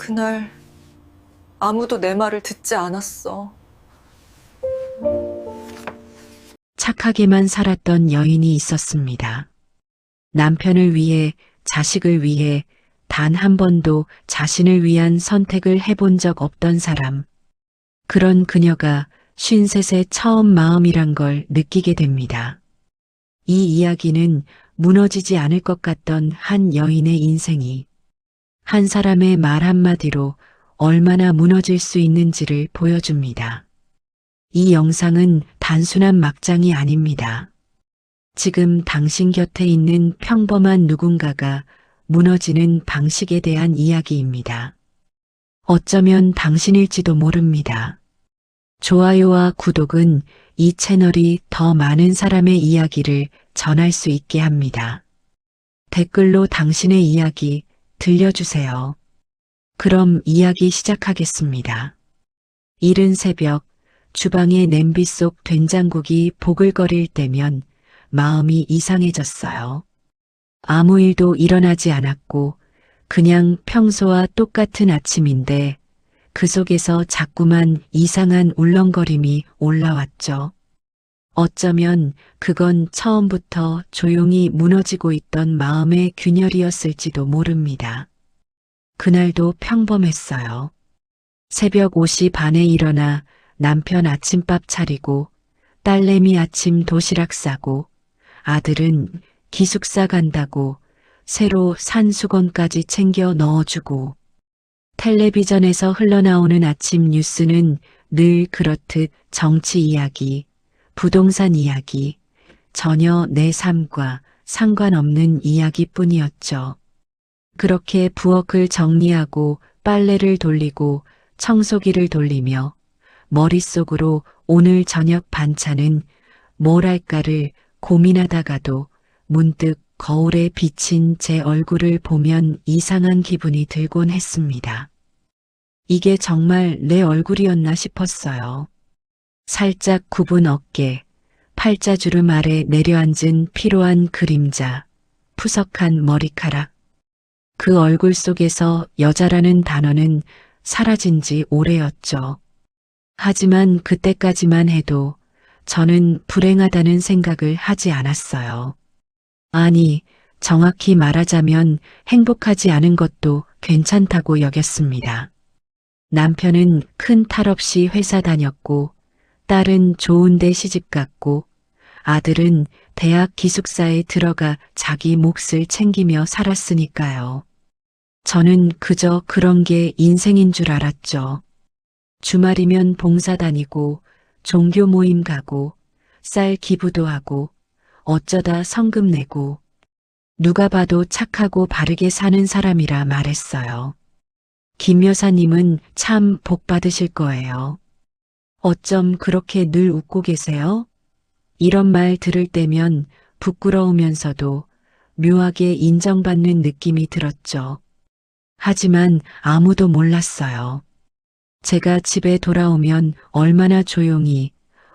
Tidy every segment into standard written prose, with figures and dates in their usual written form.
그날 아무도 내 말을 듣지 않았어. 착하게만 살았던 여인이 있었습니다. 남편을 위해, 자식을 위해 단 한 번도 자신을 위한 선택을 해본 적 없던 사람. 그런 그녀가 53세 처음 마음이란 걸 느끼게 됩니다. 이 이야기는 무너지지 않을 것 같던 한 여인의 인생이 한 사람의 말 한마디로 얼마나 무너질 수 있는지를 보여줍니다. 이 영상은 단순한 막장이 아닙니다. 지금 당신 곁에 있는 평범한 누군가가 무너지는 방식에 대한 이야기입니다. 어쩌면 당신일지도 모릅니다. 좋아요와 구독은 이 채널이 더 많은 사람의 이야기를 전할 수 있게 합니다. 댓글로 당신의 이야기 들려주세요. 그럼 이야기 시작하겠습니다. 이른 새벽 주방의 냄비 속 된장국이 보글거릴 때면 마음이 이상해졌어요. 아무 일도 일어나지 않았고 그냥 평소와 똑같은 아침인데 그 속에서 자꾸만 이상한 울렁거림이 올라왔죠. 어쩌면 그건 처음부터 조용히 무너지고 있던 마음의 균열이었을지도 모릅니다. 그날도 평범했어요. 새벽 5시 반에 일어나 남편 아침밥 차리고 딸내미 아침 도시락 싸고 아들은 기숙사 간다고 새로 산 수건까지 챙겨 넣어주고 텔레비전에서 흘러나오는 아침 뉴스는 늘 그렇듯 정치 이야기, 부동산 이야기, 전혀 내 삶과 상관없는 이야기뿐이었죠. 그렇게 부엌을 정리하고 빨래를 돌리고 청소기를 돌리며 머릿속으로 오늘 저녁 반찬은 뭘 할까를 고민하다가도 문득 거울에 비친 제 얼굴을 보면 이상한 기분이 들곤 했습니다. 이게 정말 내 얼굴이었나 싶었어요. 살짝 굽은 어깨, 팔자주름 아래 내려앉은 피로한 그림자, 푸석한 머리카락. 그 얼굴 속에서 여자라는 단어는 사라진 지 오래였죠. 하지만 그때까지만 해도 저는 불행하다는 생각을 하지 않았어요. 아니, 정확히 말하자면 행복하지 않은 것도 괜찮다고 여겼습니다. 남편은 큰 탈 없이 회사 다녔고, 딸은 좋은 데 시집갔고, 아들은 대학 기숙사에 들어가 자기 몫을 챙기며 살았으니까요. 저는 그저 그런 게 인생인 줄 알았죠. 주말이면 봉사 다니고, 종교 모임 가고, 쌀 기부도 하고, 어쩌다 성금 내고, 누가 봐도 착하고 바르게 사는 사람이라 말했어요. 김 여사님은 참 복 받으실 거예요. 어쩜 그렇게 늘 웃고 계세요? 이런 말 들을 때면 부끄러우면서도 묘하게 인정받는 느낌이 들었죠. 하지만 아무도 몰랐어요. 제가 집에 돌아오면 얼마나 조용히,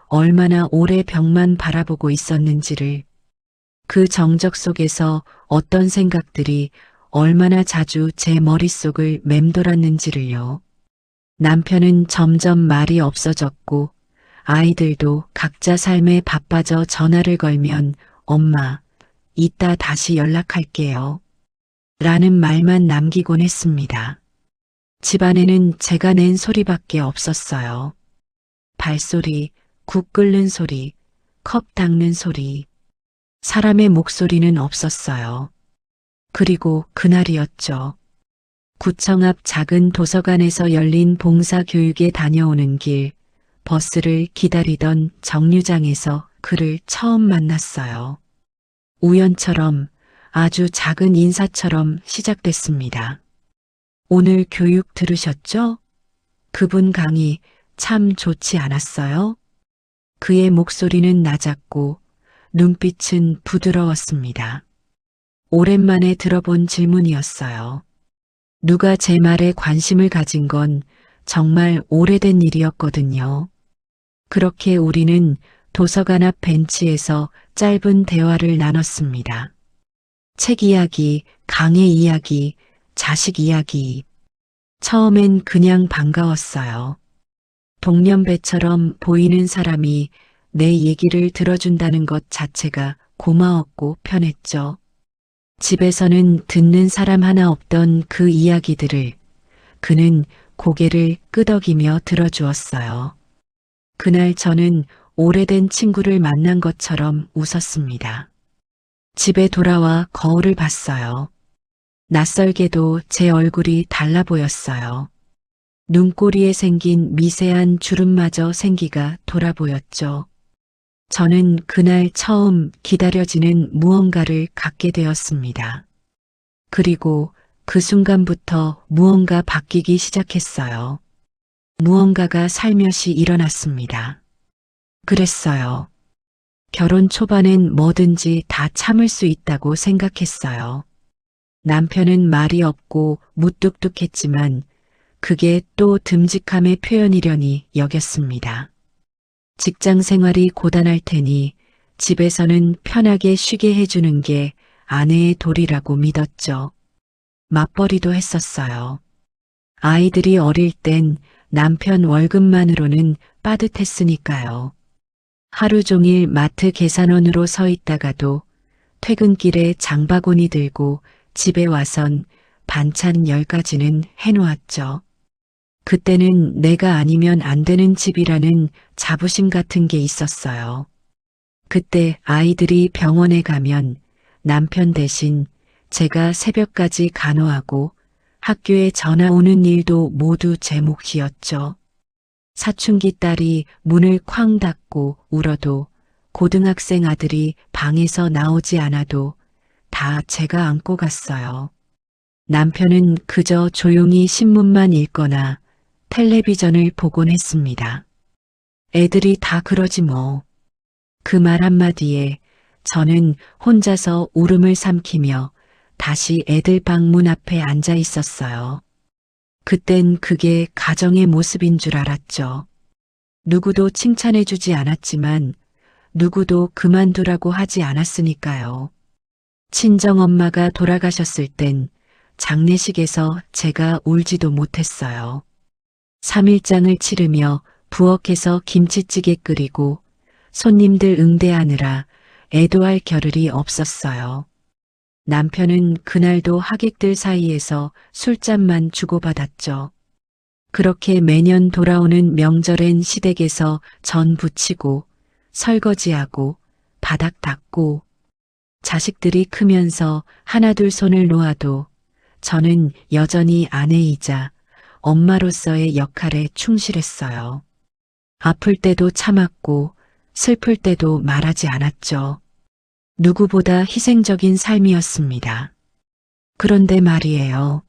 얼마나 오래 벽만 바라보고 있었는지를, 그 정적 속에서 어떤 생각들이 얼마나 자주 제 머릿속을 맴돌았는지를요. 남편은 점점 말이 없어졌고 아이들도 각자 삶에 바빠져 전화를 걸면 엄마, 이따 다시 연락할게요. 라는 말만 남기곤 했습니다. 집안에는 제가 낸 소리밖에 없었어요. 발소리, 국 끓는 소리, 컵 닦는 소리. 사람의 목소리는 없었어요. 그리고 그날이었죠. 구청 앞 작은 도서관에서 열린 봉사교육에 다녀오는 길, 버스를 기다리던 정류장에서 그를 처음 만났어요. 우연처럼, 아주 작은 인사처럼 시작됐습니다. 오늘 교육 들으셨죠? 그분 강의 참 좋지 않았어요? 그의 목소리는 낮았고 눈빛은 부드러웠습니다. 오랜만에 들어본 질문이었어요. 누가 제 말에 관심을 가진 건 정말 오래된 일이었거든요. 그렇게 우리는 도서관 앞 벤치에서 짧은 대화를 나눴습니다. 책 이야기, 강의 이야기, 자식 이야기. 처음엔 그냥 반가웠어요. 동년배처럼 보이는 사람이 내 얘기를 들어준다는 것 자체가 고마웠고 편했죠. 집에서는 듣는 사람 하나 없던 그 이야기들을 그는 고개를 끄덕이며 들어주었어요. 그날 저는 오래된 친구를 만난 것처럼 웃었습니다. 집에 돌아와 거울을 봤어요. 낯설게도 제 얼굴이 달라 보였어요. 눈꼬리에 생긴 미세한 주름마저 생기가 돌아 보였죠. 저는 그날 처음 기다려지는 무언가를 갖게 되었습니다. 그리고 그 순간부터 무언가 바뀌기 시작했어요. 무언가가 살며시 일어났습니다. 그랬어요. 결혼 초반엔 뭐든지 다 참을 수 있다고 생각했어요. 남편은 말이 없고 무뚝뚝했지만 그게 또 듬직함의 표현이려니 여겼습니다. 직장 생활이 고단할 테니 집에서는 편하게 쉬게 해주는 게 아내의 도리라고 믿었죠. 맞벌이도 했었어요. 아이들이 어릴 땐 남편 월급만으로는 빠듯했으니까요. 하루 종일 마트 계산원으로 서 있다가도 퇴근길에 장바구니 들고 집에 와선 반찬 10가지는 해놓았죠. 그때는 내가 아니면 안 되는 집이라는 자부심 같은 게 있었어요. 그때 아이들이 병원에 가면 남편 대신 제가 새벽까지 간호하고 학교에 전화 오는 일도 모두 제 몫이었죠. 사춘기 딸이 문을 쾅 닫고 울어도 고등학생 아들이 방에서 나오지 않아도 다 제가 안고 갔어요. 남편은 그저 조용히 신문만 읽거나 텔레비전을 보곤 했습니다. 애들이 다 그러지 뭐. 그 말 한마디에 저는 혼자서 울음을 삼키며 다시 애들 방 문 앞에 앉아 있었어요. 그땐 그게 가정의 모습인 줄 알았죠. 누구도 칭찬해주지 않았지만 누구도 그만두라고 하지 않았으니까요. 친정엄마가 돌아가셨을 땐 장례식에서 제가 울지도 못했어요. 3일장을 치르며 부엌에서 김치찌개 끓이고 손님들 응대하느라 애도할 겨를이 없었어요. 남편은 그날도 하객들 사이에서 술잔만 주고받았죠. 그렇게 매년 돌아오는 명절엔 시댁에서 전 부치고 설거지하고 바닥 닦고 자식들이 크면서 하나둘 손을 놓아도 저는 여전히 아내이자 엄마로서의 역할에 충실했어요. 아플 때도 참았고 슬플 때도 말하지 않았죠. 누구보다 희생적인 삶이었습니다. 그런데 말이에요.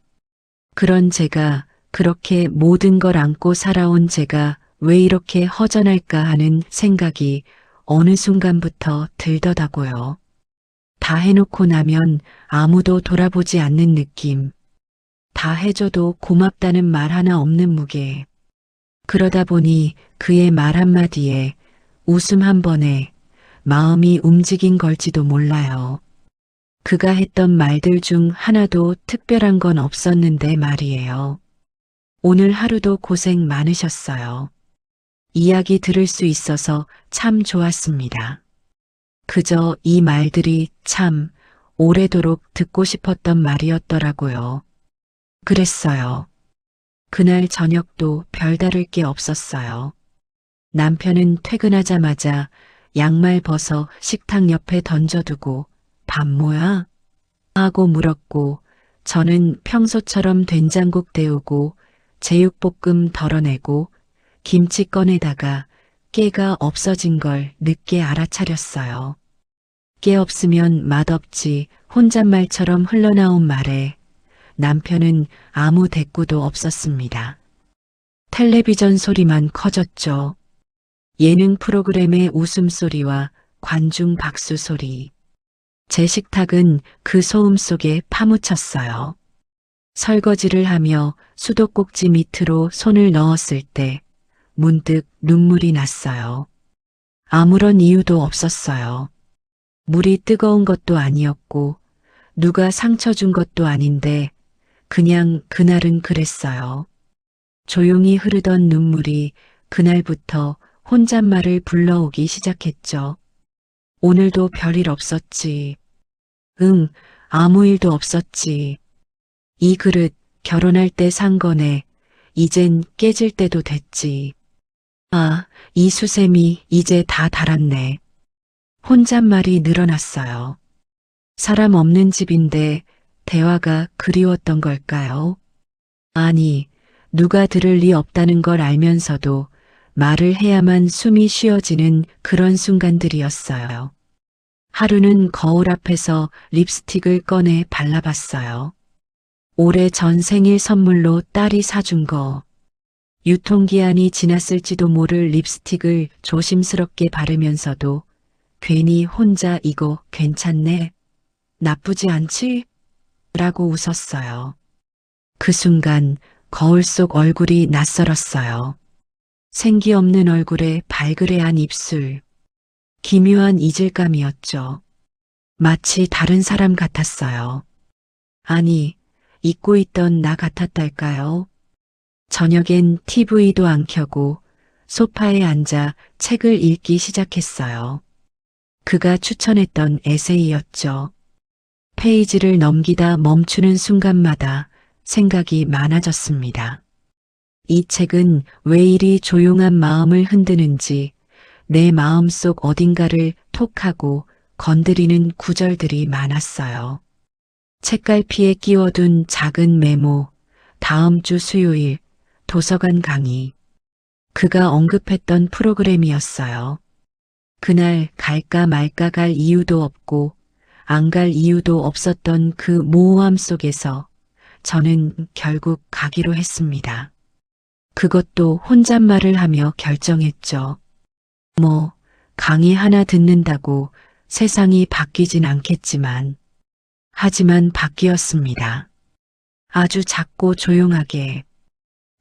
그런 제가, 그렇게 모든 걸 안고 살아온 제가 왜 이렇게 허전할까 하는 생각이 어느 순간부터 들더라고요. 다 해놓고 나면 아무도 돌아보지 않는 느낌. 다 해줘도 고맙다는 말 하나 없는 무게. 그러다 보니 그의 말 한마디에 웃음 한 번에 마음이 움직인 걸지도 몰라요. 그가 했던 말들 중 하나도 특별한 건 없었는데 말이에요. 오늘 하루도 고생 많으셨어요. 이야기 들을 수 있어서 참 좋았습니다. 그저 이 말들이 참 오래도록 듣고 싶었던 말이었더라고요. 그랬어요. 그날 저녁도 별다를 게 없었어요. 남편은 퇴근하자마자 양말 벗어 식탁 옆에 던져두고 밥 뭐야? 하고 물었고 저는 평소처럼 된장국 데우고 제육볶음 덜어내고 김치 꺼내다가 깨가 없어진 걸 늦게 알아차렸어요. 깨 없으면 맛없지 혼잣말처럼 흘러나온 말에 남편은 아무 대꾸도 없었습니다. 텔레비전 소리만 커졌죠. 예능 프로그램의 웃음소리와 관중 박수 소리. 제 식탁은 그 소음 속에 파묻혔어요. 설거지를 하며 수도꼭지 밑으로 손을 넣었을 때 문득 눈물이 났어요. 아무런 이유도 없었어요. 물이 뜨거운 것도 아니었고 누가 상처 준 것도 아닌데 그냥 그날은 그랬어요. 조용히 흐르던 눈물이 그날부터 혼잣말을 불러오기 시작했죠. 오늘도 별일 없었지. 응, 아무 일도 없었지. 이 그릇 결혼할 때 산 거네. 이젠 깨질 때도 됐지. 아, 이 수세미 이제 다 닳았네. 혼잣말이 늘어났어요. 사람 없는 집인데 대화가 그리웠던 걸까요? 아니, 누가 들을 리 없다는 걸 알면서도 말을 해야만 숨이 쉬어지는 그런 순간들이었어요. 하루는 거울 앞에서 립스틱을 꺼내 발라봤어요. 오래전 생일 선물로 딸이 사준 거. 유통기한이 지났을지도 모를 립스틱을 조심스럽게 바르면서도 괜히 혼자 이거 괜찮네? 나쁘지 않지? 라고 웃었어요. 그 순간 거울 속 얼굴이 낯설었어요. 생기 없는 얼굴에 발그레한 입술. 기묘한 이질감이었죠. 마치 다른 사람 같았어요. 아니, 잊고 있던 나 같았달까요? 저녁엔 TV도 안 켜고 소파에 앉아 책을 읽기 시작했어요. 그가 추천했던 에세이였죠. 페이지를 넘기다 멈추는 순간마다 생각이 많아졌습니다. 이 책은 왜 이리 조용한 마음을 흔드는지 내 마음속 어딘가를 톡하고 건드리는 구절들이 많았어요. 책갈피에 끼워둔 작은 메모, 다음 주 수요일, 도서관 강의. 그가 언급했던 프로그램이었어요. 그날 갈까 말까 갈 이유도 없고 안 갈 이유도 없었던 그 모호함 속에서 저는 결국 가기로 했습니다. 그것도 혼잣말을 하며 결정했죠. 뭐, 강의 하나 듣는다고 세상이 바뀌진 않겠지만, 하지만 바뀌었습니다. 아주 작고 조용하게,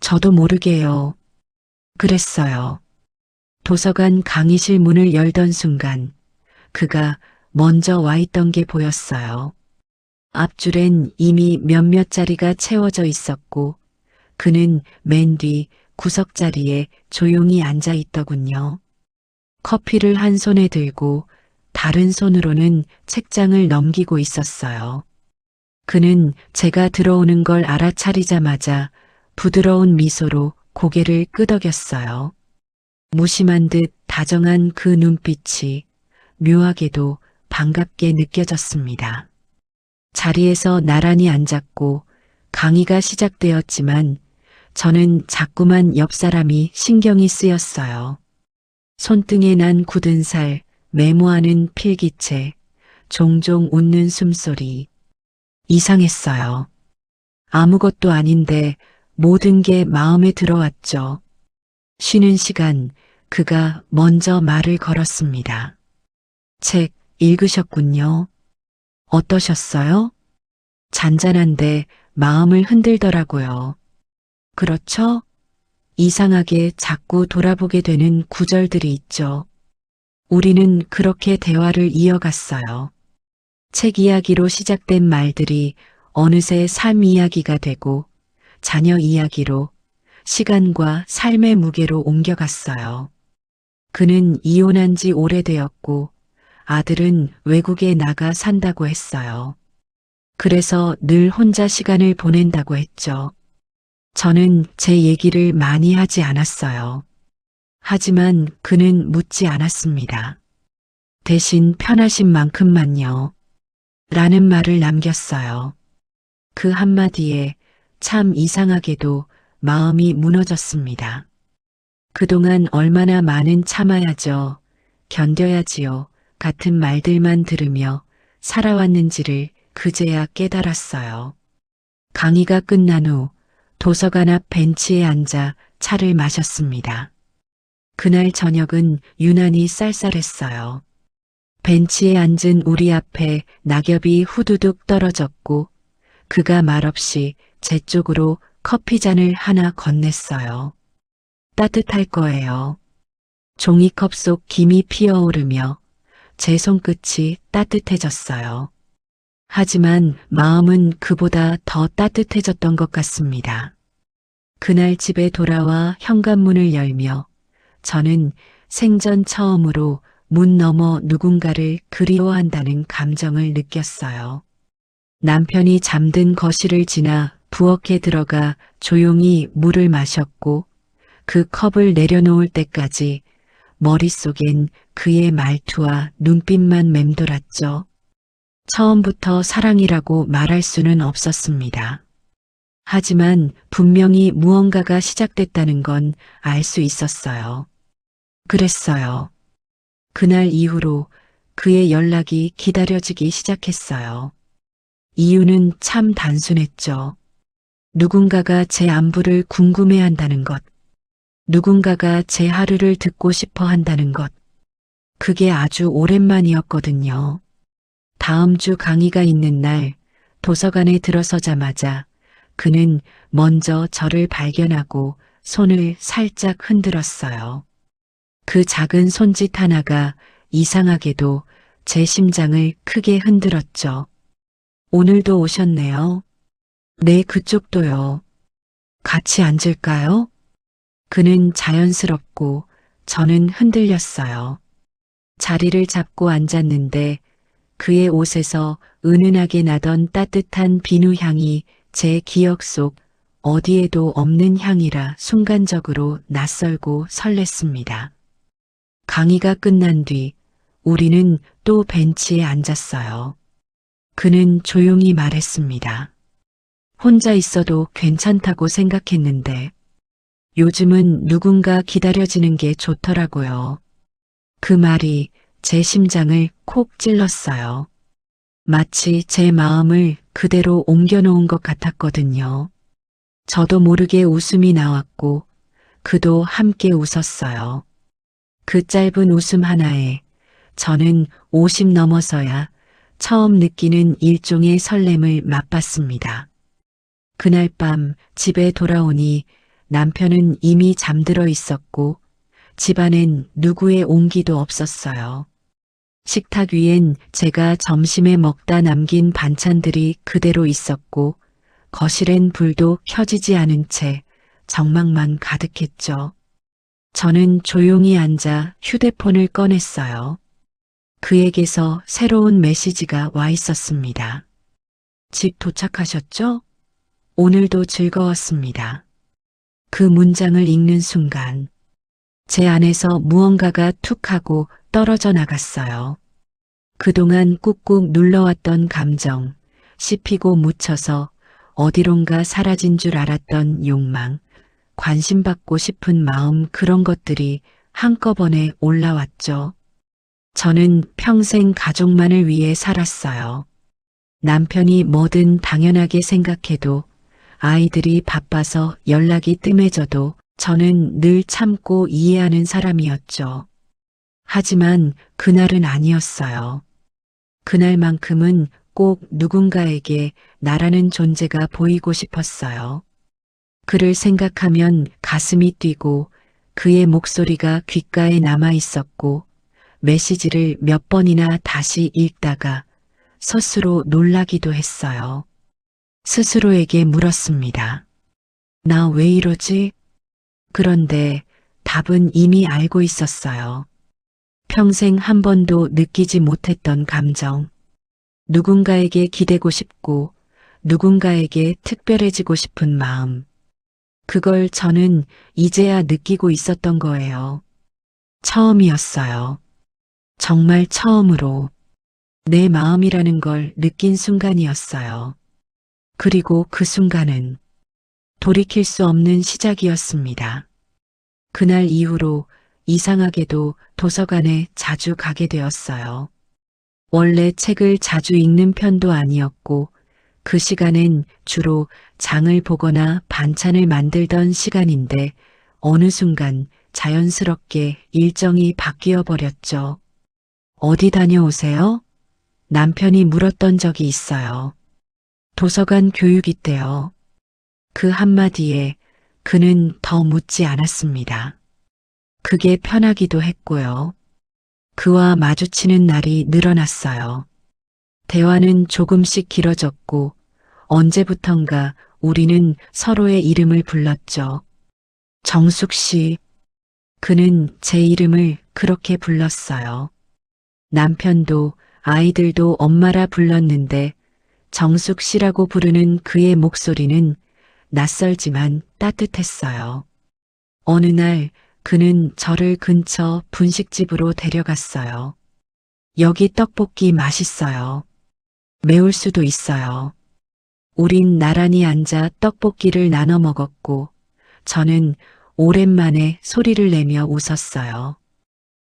저도 모르게요. 그랬어요. 도서관 강의실 문을 열던 순간, 그가 먼저 와 있던 게 보였어요. 앞줄엔 이미 몇몇 자리가 채워져 있었고, 그는 맨 뒤 구석자리에 조용히 앉아 있더군요. 커피를 한 손에 들고 다른 손으로는 책장을 넘기고 있었어요. 그는 제가 들어오는 걸 알아차리자마자 부드러운 미소로 고개를 끄덕였어요. 무심한 듯 다정한 그 눈빛이 묘하게도 반갑게 느껴졌습니다. 자리에서 나란히 앉았고 강의가 시작되었지만 저는 자꾸만 옆 사람이 신경이 쓰였어요. 손등에 난 굳은 살, 메모하는 필기체, 종종 웃는 숨소리. 이상했어요. 아무것도 아닌데 모든 게 마음에 들어왔죠. 쉬는 시간 그가 먼저 말을 걸었습니다. 책 읽으셨군요. 어떠셨어요? 잔잔한데 마음을 흔들더라고요. 그렇죠? 이상하게 자꾸 돌아보게 되는 구절들이 있죠. 우리는 그렇게 대화를 이어갔어요. 책 이야기로 시작된 말들이 어느새 삶 이야기가 되고 자녀 이야기로 시간과 삶의 무게로 옮겨갔어요. 그는 이혼한 지 오래되었고 아들은 외국에 나가 산다고 했어요. 그래서 늘 혼자 시간을 보낸다고 했죠. 저는 제 얘기를 많이 하지 않았어요. 하지만 그는 묻지 않았습니다. 대신 편하신 만큼만요. 라는 말을 남겼어요. 그 한마디에 참 이상하게도 마음이 무너졌습니다. 그동안 얼마나 많은 참아야죠, 견뎌야지요, 같은 말들만 들으며 살아왔는지를 그제야 깨달았어요. 강의가 끝난 후 도서관 앞 벤치에 앉아 차를 마셨습니다. 그날 저녁은 유난히 쌀쌀했어요. 벤치에 앉은 우리 앞에 낙엽이 후두둑 떨어졌고 그가 말없이 제 쪽으로 커피잔을 하나 건넸어요. 따뜻할 거예요. 종이컵 속 김이 피어오르며 제 손끝이 따뜻해졌어요. 하지만 마음은 그보다 더 따뜻해졌던 것 같습니다. 그날 집에 돌아와 현관문을 열며 저는 생전 처음으로 문 너머 누군가를 그리워한다는 감정을 느꼈어요. 남편이 잠든 거실을 지나 부엌에 들어가 조용히 물을 마셨고 그 컵을 내려놓을 때까지 머릿속엔 그의 말투와 눈빛만 맴돌았죠. 처음부터 사랑이라고 말할 수는 없었습니다. 하지만 분명히 무언가가 시작됐다는 건 알 수 있었어요. 그랬어요. 그날 이후로 그의 연락이 기다려지기 시작했어요. 이유는 참 단순했죠. 누군가가 제 안부를 궁금해한다는 것, 누군가가 제 하루를 듣고 싶어 한다는 것, 그게 아주 오랜만이었거든요. 다음 주 강의가 있는 날 도서관에 들어서자마자 그는 먼저 저를 발견하고 손을 살짝 흔들었어요. 그 작은 손짓 하나가 이상하게도 제 심장을 크게 흔들었죠. 오늘도 오셨네요. 네, 그쪽도요. 같이 앉을까요? 그는 자연스럽고 저는 흔들렸어요. 자리를 잡고 앉았는데 그의 옷에서 은은하게 나던 따뜻한 비누 향이 제 기억 속 어디에도 없는 향이라 순간적으로 낯설고 설렜습니다. 강의가 끝난 뒤 우리는 또 벤치에 앉았어요. 그는 조용히 말했습니다. 혼자 있어도 괜찮다고 생각했는데 요즘은 누군가 기다려지는 게 좋더라고요. 그 말이 제 심장을 콕 찔렀어요. 마치 제 마음을 그대로 옮겨놓은 것 같았거든요. 저도 모르게 웃음이 나왔고 그도 함께 웃었어요. 그 짧은 웃음 하나에 저는 50 넘어서야 처음 느끼는 일종의 설렘을 맛봤습니다. 그날 밤 집에 돌아오니 남편은 이미 잠들어 있었고 집안엔 누구의 온기도 없었어요. 식탁 위엔 제가 점심에 먹다 남긴 반찬들이 그대로 있었고 거실엔 불도 켜지지 않은 채 정막만 가득했죠. 저는 조용히 앉아 휴대폰을 꺼냈어요. 그에게서 새로운 메시지가 와 있었습니다. 집 도착하셨죠? 오늘도 즐거웠습니다. 그 문장을 읽는 순간 제 안에서 무언가가 툭 하고 떨어져 나갔어요. 그동안 꾹꾹 눌러왔던 감정, 씹히고 묻혀서 어디론가 사라진 줄 알았던 욕망, 관심받고 싶은 마음, 그런 것들이 한꺼번에 올라왔죠. 저는 평생 가족만을 위해 살았어요. 남편이 뭐든 당연하게 생각해도, 아이들이 바빠서 연락이 뜸해져도 저는 늘 참고 이해하는 사람이었죠. 하지만 그날은 아니었어요. 그날만큼은 꼭 누군가에게 나라는 존재가 보이고 싶었어요. 그를 생각하면 가슴이 뛰고 그의 목소리가 귓가에 남아 있었고 메시지를 몇 번이나 다시 읽다가 스스로 놀라기도 했어요. 스스로에게 물었습니다. 나 왜 이러지? 그런데 답은 이미 알고 있었어요. 평생 한 번도 느끼지 못했던 감정. 누군가에게 기대고 싶고 누군가에게 특별해지고 싶은 마음. 그걸 저는 이제야 느끼고 있었던 거예요. 처음이었어요. 정말 처음으로 내 마음이라는 걸 느낀 순간이었어요. 그리고 그 순간은 돌이킬 수 없는 시작이었습니다. 그날 이후로 이상하게도 도서관에 자주 가게 되었어요. 원래 책을 자주 읽는 편도 아니었고 그 시간엔 주로 장을 보거나 반찬을 만들던 시간인데 어느 순간 자연스럽게 일정이 바뀌어 버렸죠. 어디 다녀오세요? 남편이 물었던 적이 있어요. 도서관 교육 있대요. 그 한마디에 그는 더 묻지 않았습니다. 그게 편하기도 했고요. 그와 마주치는 날이 늘어났어요. 대화는 조금씩 길어졌고 언제부턴가 우리는 서로의 이름을 불렀죠. 정숙 씨. 그는 제 이름을 그렇게 불렀어요. 남편도 아이들도 엄마라 불렀는데 정숙 씨라고 부르는 그의 목소리는 낯설지만 따뜻했어요. 어느 날 그는 저를 근처 분식집으로 데려갔어요. 여기 떡볶이 맛있어요. 매울 수도 있어요. 우린 나란히 앉아 떡볶이를 나눠 먹었고 저는 오랜만에 소리를 내며 웃었어요.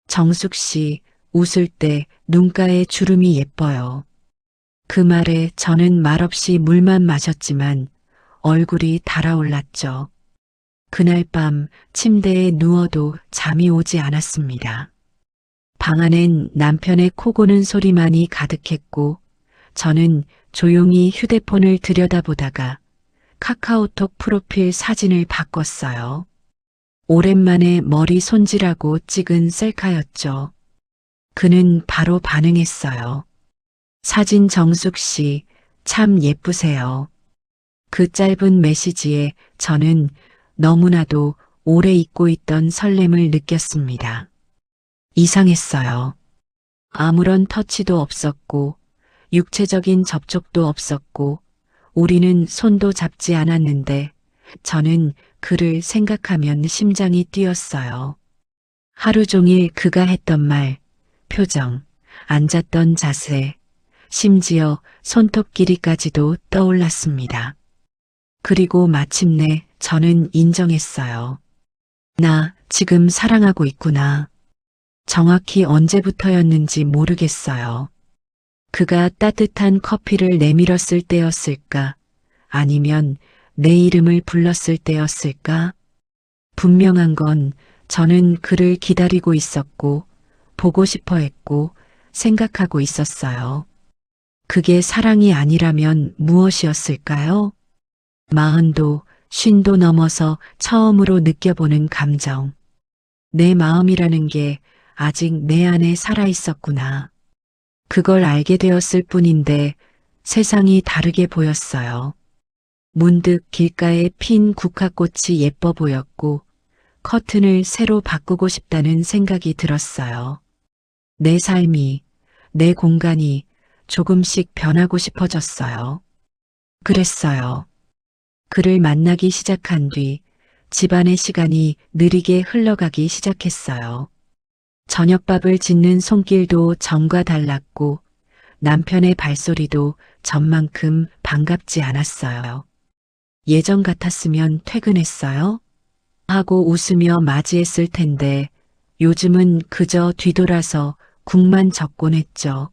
정숙 씨, 웃을 때 눈가에 주름이 예뻐요. 그 말에 저는 말없이 물만 마셨지만 얼굴이 달아올랐죠. 그날 밤 침대에 누워도 잠이 오지 않았습니다. 방 안엔 남편의 코 고는 소리만이 가득했고 저는 조용히 휴대폰을 들여다보다가 카카오톡 프로필 사진을 바꿨어요. 오랜만에 머리 손질하고 찍은 셀카였죠. 그는 바로 반응했어요. 사진 정숙 씨, 참 예쁘세요. 그 짧은 메시지에 저는 너무나도 오래 잊고 있던 설렘을 느꼈습니다. 이상했어요. 아무런 터치도 없었고, 육체적인 접촉도 없었고, 우리는 손도 잡지 않았는데, 저는 그를 생각하면 심장이 뛰었어요. 하루 종일 그가 했던 말, 표정, 앉았던 자세, 심지어 손톱 길이까지도 떠올랐습니다. 그리고 마침내 저는 인정했어요. 나 지금 사랑하고 있구나. 정확히 언제부터였는지 모르겠어요. 그가 따뜻한 커피를 내밀었을 때였을까? 아니면 내 이름을 불렀을 때였을까? 분명한 건 저는 그를 기다리고 있었고, 보고 싶어 했고, 생각하고 있었어요. 그게 사랑이 아니라면 무엇이었을까요? 40도, 50도 넘어서 처음으로 느껴보는 감정. 내 마음이라는 게 아직 내 안에 살아 있었구나. 그걸 알게 되었을 뿐인데 세상이 다르게 보였어요. 문득 길가에 핀 국화꽃이 예뻐 보였고 커튼을 새로 바꾸고 싶다는 생각이 들었어요. 내 삶이, 내 공간이 조금씩 변하고 싶어졌어요. 그랬어요. 그를 만나기 시작한 뒤 집안의 시간이 느리게 흘러가기 시작했어요. 저녁밥을 짓는 손길도 전과 달랐고 남편의 발소리도 전만큼 반갑지 않았어요. 예전 같았으면 퇴근했어요? 하고 웃으며 맞이했을 텐데 요즘은 그저 뒤돌아서 국만 적곤 했죠.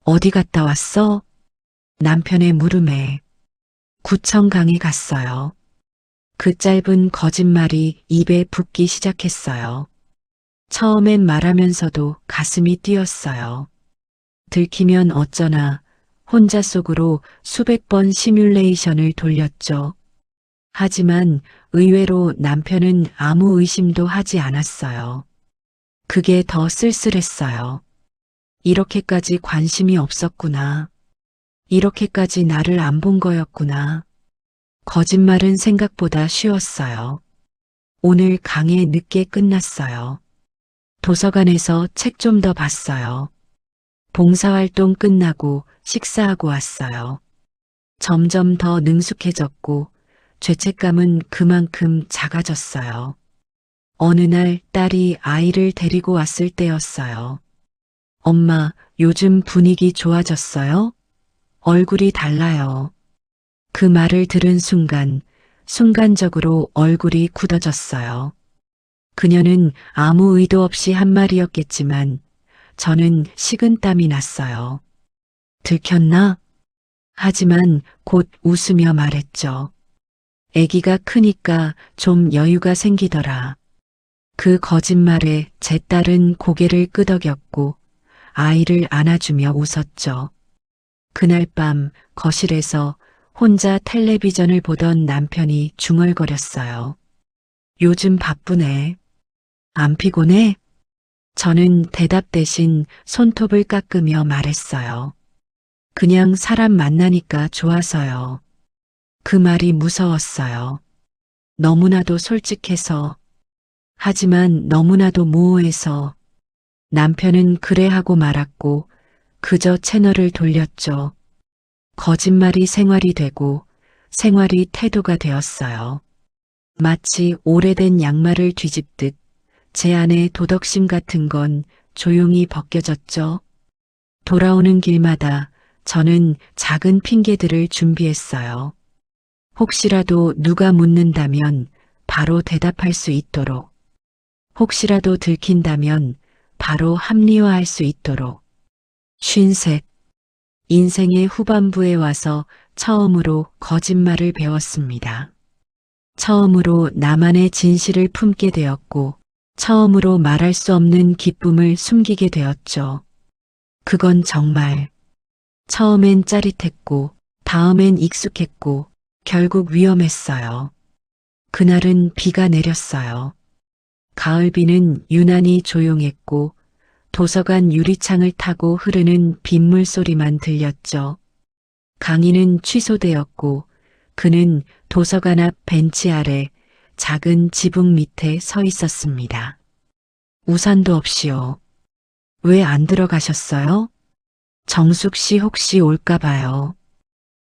어디 갔다 왔어? 남편의 물음에 구청강에 갔어요. 그 짧은 거짓말이 입에 붙기 시작했어요. 처음엔 말하면서도 가슴이 뛰었어요. 들키면 어쩌나 혼자 속으로 수백 번 시뮬레이션을 돌렸죠. 하지만 의외로 남편은 아무 의심도 하지 않았어요. 그게 더 쓸쓸했어요. 이렇게까지 관심이 없었구나. 이렇게까지 나를 안 본 거였구나. 거짓말은 생각보다 쉬웠어요. 오늘 강의 늦게 끝났어요. 도서관에서 책 좀 더 봤어요. 봉사활동 끝나고 식사하고 왔어요. 점점 더 능숙해졌고 죄책감은 그만큼 작아졌어요. 어느 날 딸이 아이를 데리고 왔을 때였어요. 엄마, 요즘 분위기 좋아졌어요? 얼굴이 달라요. 그 말을 들은 순간, 순간적으로 얼굴이 굳어졌어요. 그녀는 아무 의도 없이 한 말이었겠지만 저는 식은땀이 났어요. 들켰나? 하지만 곧 웃으며 말했죠. 아기가 크니까 좀 여유가 생기더라. 그 거짓말에 제 딸은 고개를 끄덕였고 아이를 안아주며 웃었죠. 그날 밤 거실에서 혼자 텔레비전을 보던 남편이 중얼거렸어요. 요즘 바쁘네. 안 피곤해? 저는 대답 대신 손톱을 깎으며 말했어요. 그냥 사람 만나니까 좋아서요. 그 말이 무서웠어요. 너무나도 솔직해서, 하지만 너무나도 모호해서 남편은 그래 하고 말았고 그저 채널을 돌렸죠. 거짓말이 생활이 되고 생활이 태도가 되었어요. 마치 오래된 양말을 뒤집듯 제 안에 도덕심 같은 건 조용히 벗겨졌죠. 돌아오는 길마다 저는 작은 핑계들을 준비했어요. 혹시라도 누가 묻는다면 바로 대답할 수 있도록. 혹시라도 들킨다면 바로 합리화할 수 있도록. 53. 인생의 후반부에 와서 처음으로 거짓말을 배웠습니다. 처음으로 나만의 진실을 품게 되었고, 처음으로 말할 수 없는 기쁨을 숨기게 되었죠. 그건 정말 처음엔 짜릿했고, 다음엔 익숙했고, 결국 위험했어요. 그날은 비가 내렸어요. 가을비는 유난히 조용했고, 도서관 유리창을 타고 흐르는 빗물 소리만 들렸죠. 강의는 취소되었고, 그는 도서관 앞 벤치 아래 작은 지붕 밑에 서 있었습니다. 우산도 없이요. 왜 안 들어가셨어요? 정숙 씨 혹시 올까 봐요.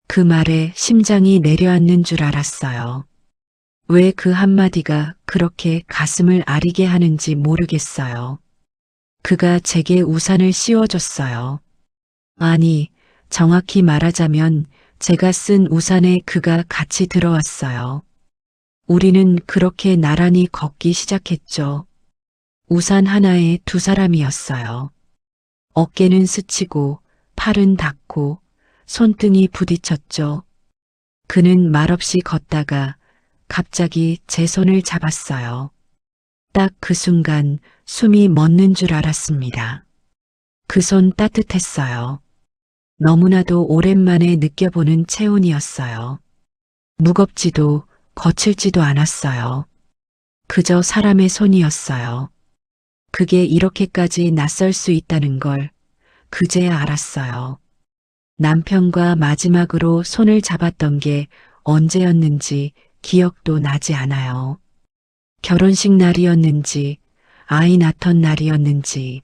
그 말에 심장이 내려앉는 줄 알았어요. 왜 그 한마디가 그렇게 가슴을 아리게 하는지 모르겠어요. 그가 제게 우산을 씌워줬어요. 아니, 정확히 말하자면 제가 쓴 우산에 그가 같이 들어왔어요. 우리는 그렇게 나란히 걷기 시작했죠. 우산 하나에 두 사람이었어요. 어깨는 스치고 팔은 닿고 손등이 부딪혔죠. 그는 말없이 걷다가 갑자기 제 손을 잡았어요. 딱 그 순간 숨이 멎는 줄 알았습니다. 그 손 따뜻했어요. 너무나도 오랜만에 느껴보는 체온이었어요. 무겁지도 거칠지도 않았어요. 그저 사람의 손이었어요. 그게 이렇게까지 낯설 수 있다는 걸 그제야 알았어요. 남편과 마지막으로 손을 잡았던 게 언제였는지 기억도 나지 않아요. 결혼식 날이었는지, 아이 낳던 날이었는지,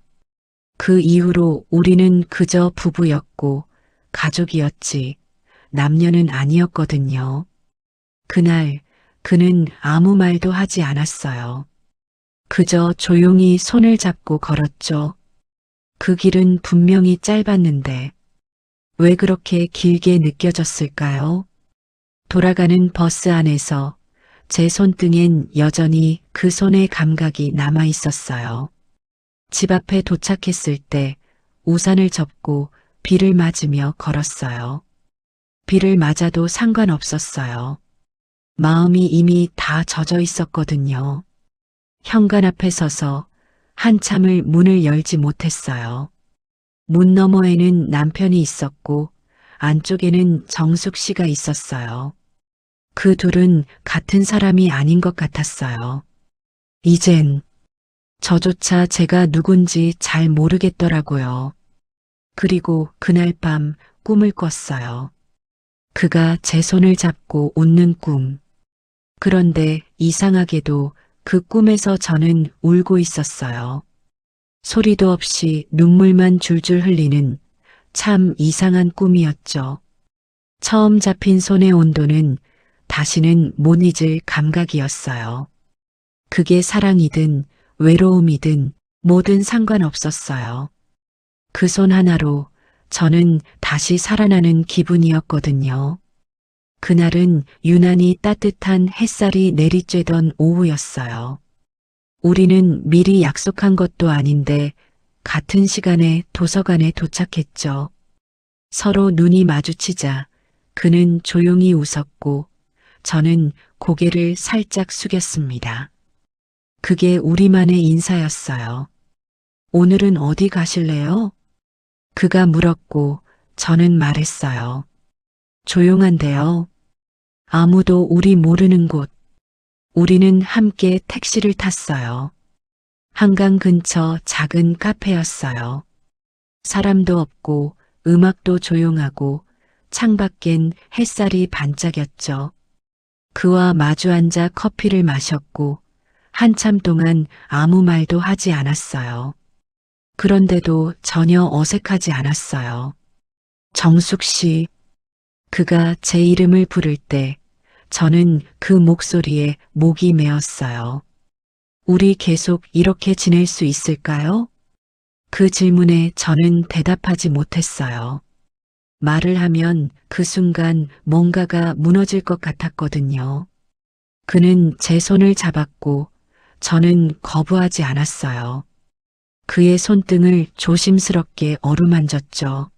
그 이후로 우리는 그저 부부였고 가족이었지 남녀는 아니었거든요. 그날 그는 아무 말도 하지 않았어요. 그저 조용히 손을 잡고 걸었죠. 그 길은 분명히 짧았는데 왜 그렇게 길게 느껴졌을까요? 돌아가는 버스 안에서 제 손등엔 여전히 그 손의 감각이 남아 있었어요. 집 앞에 도착했을 때 우산을 접고 비를 맞으며 걸었어요. 비를 맞아도 상관없었어요. 마음이 이미 다 젖어 있었거든요. 현관 앞에 서서 한참을 문을 열지 못했어요. 문 너머에는 남편이 있었고 안쪽에는 정숙 씨가 있었어요. 그 둘은 같은 사람이 아닌 것 같았어요. 이젠 저조차 제가 누군지 잘 모르겠더라고요. 그리고 그날 밤 꿈을 꿨어요. 그가 제 손을 잡고 웃는 꿈. 그런데 이상하게도 그 꿈에서 저는 울고 있었어요. 소리도 없이 눈물만 줄줄 흘리는 참 이상한 꿈이었죠. 처음 잡힌 손의 온도는 다시는 못 잊을 감각이었어요. 그게 사랑이든 외로움이든 뭐든 상관없었어요. 그 손 하나로 저는 다시 살아나는 기분이었거든요. 그날은 유난히 따뜻한 햇살이 내리쬐던 오후였어요. 우리는 미리 약속한 것도 아닌데 같은 시간에 도서관에 도착했죠. 서로 눈이 마주치자 그는 조용히 웃었고 저는 고개를 살짝 숙였습니다. 그게 우리만의 인사였어요. 오늘은 어디 가실래요? 그가 물었고 저는 말했어요. 조용한데요. 아무도 우리 모르는 곳. 우리는 함께 택시를 탔어요. 한강 근처 작은 카페였어요. 사람도 없고 음악도 조용하고 창밖엔 햇살이 반짝였죠. 그와 마주 앉아 커피를 마셨고 한참 동안 아무 말도 하지 않았어요. 그런데도 전혀 어색하지 않았어요. 정숙 씨, 그가 제 이름을 부를 때 저는 그 목소리에 목이 메었어요. 우리 계속 이렇게 지낼 수 있을까요? 그 질문에 저는 대답하지 못했어요. 말을 하면 그 순간 뭔가가 무너질 것 같았거든요. 그는 제 손을 잡았고 저는 거부하지 않았어요. 그의 손등을 조심스럽게 어루만졌죠.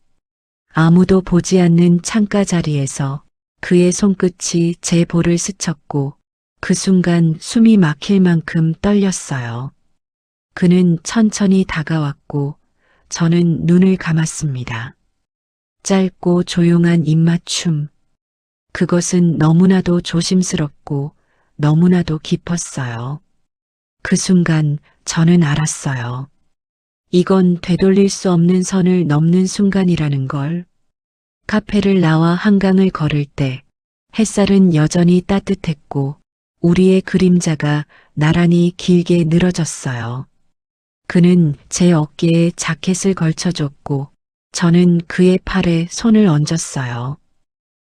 아무도 보지 않는 창가 자리에서 그의 손끝이 제 볼을 스쳤고 그 순간 숨이 막힐 만큼 떨렸어요. 그는 천천히 다가왔고 저는 눈을 감았습니다. 짧고 조용한 입맞춤. 그것은 너무나도 조심스럽고 너무나도 깊었어요. 그 순간 저는 알았어요. 이건 되돌릴 수 없는 선을 넘는 순간이라는 걸. 카페를 나와 한강을 걸을 때 햇살은 여전히 따뜻했고 우리의 그림자가 나란히 길게 늘어졌어요. 그는 제 어깨에 자켓을 걸쳐줬고 저는 그의 팔에 손을 얹었어요.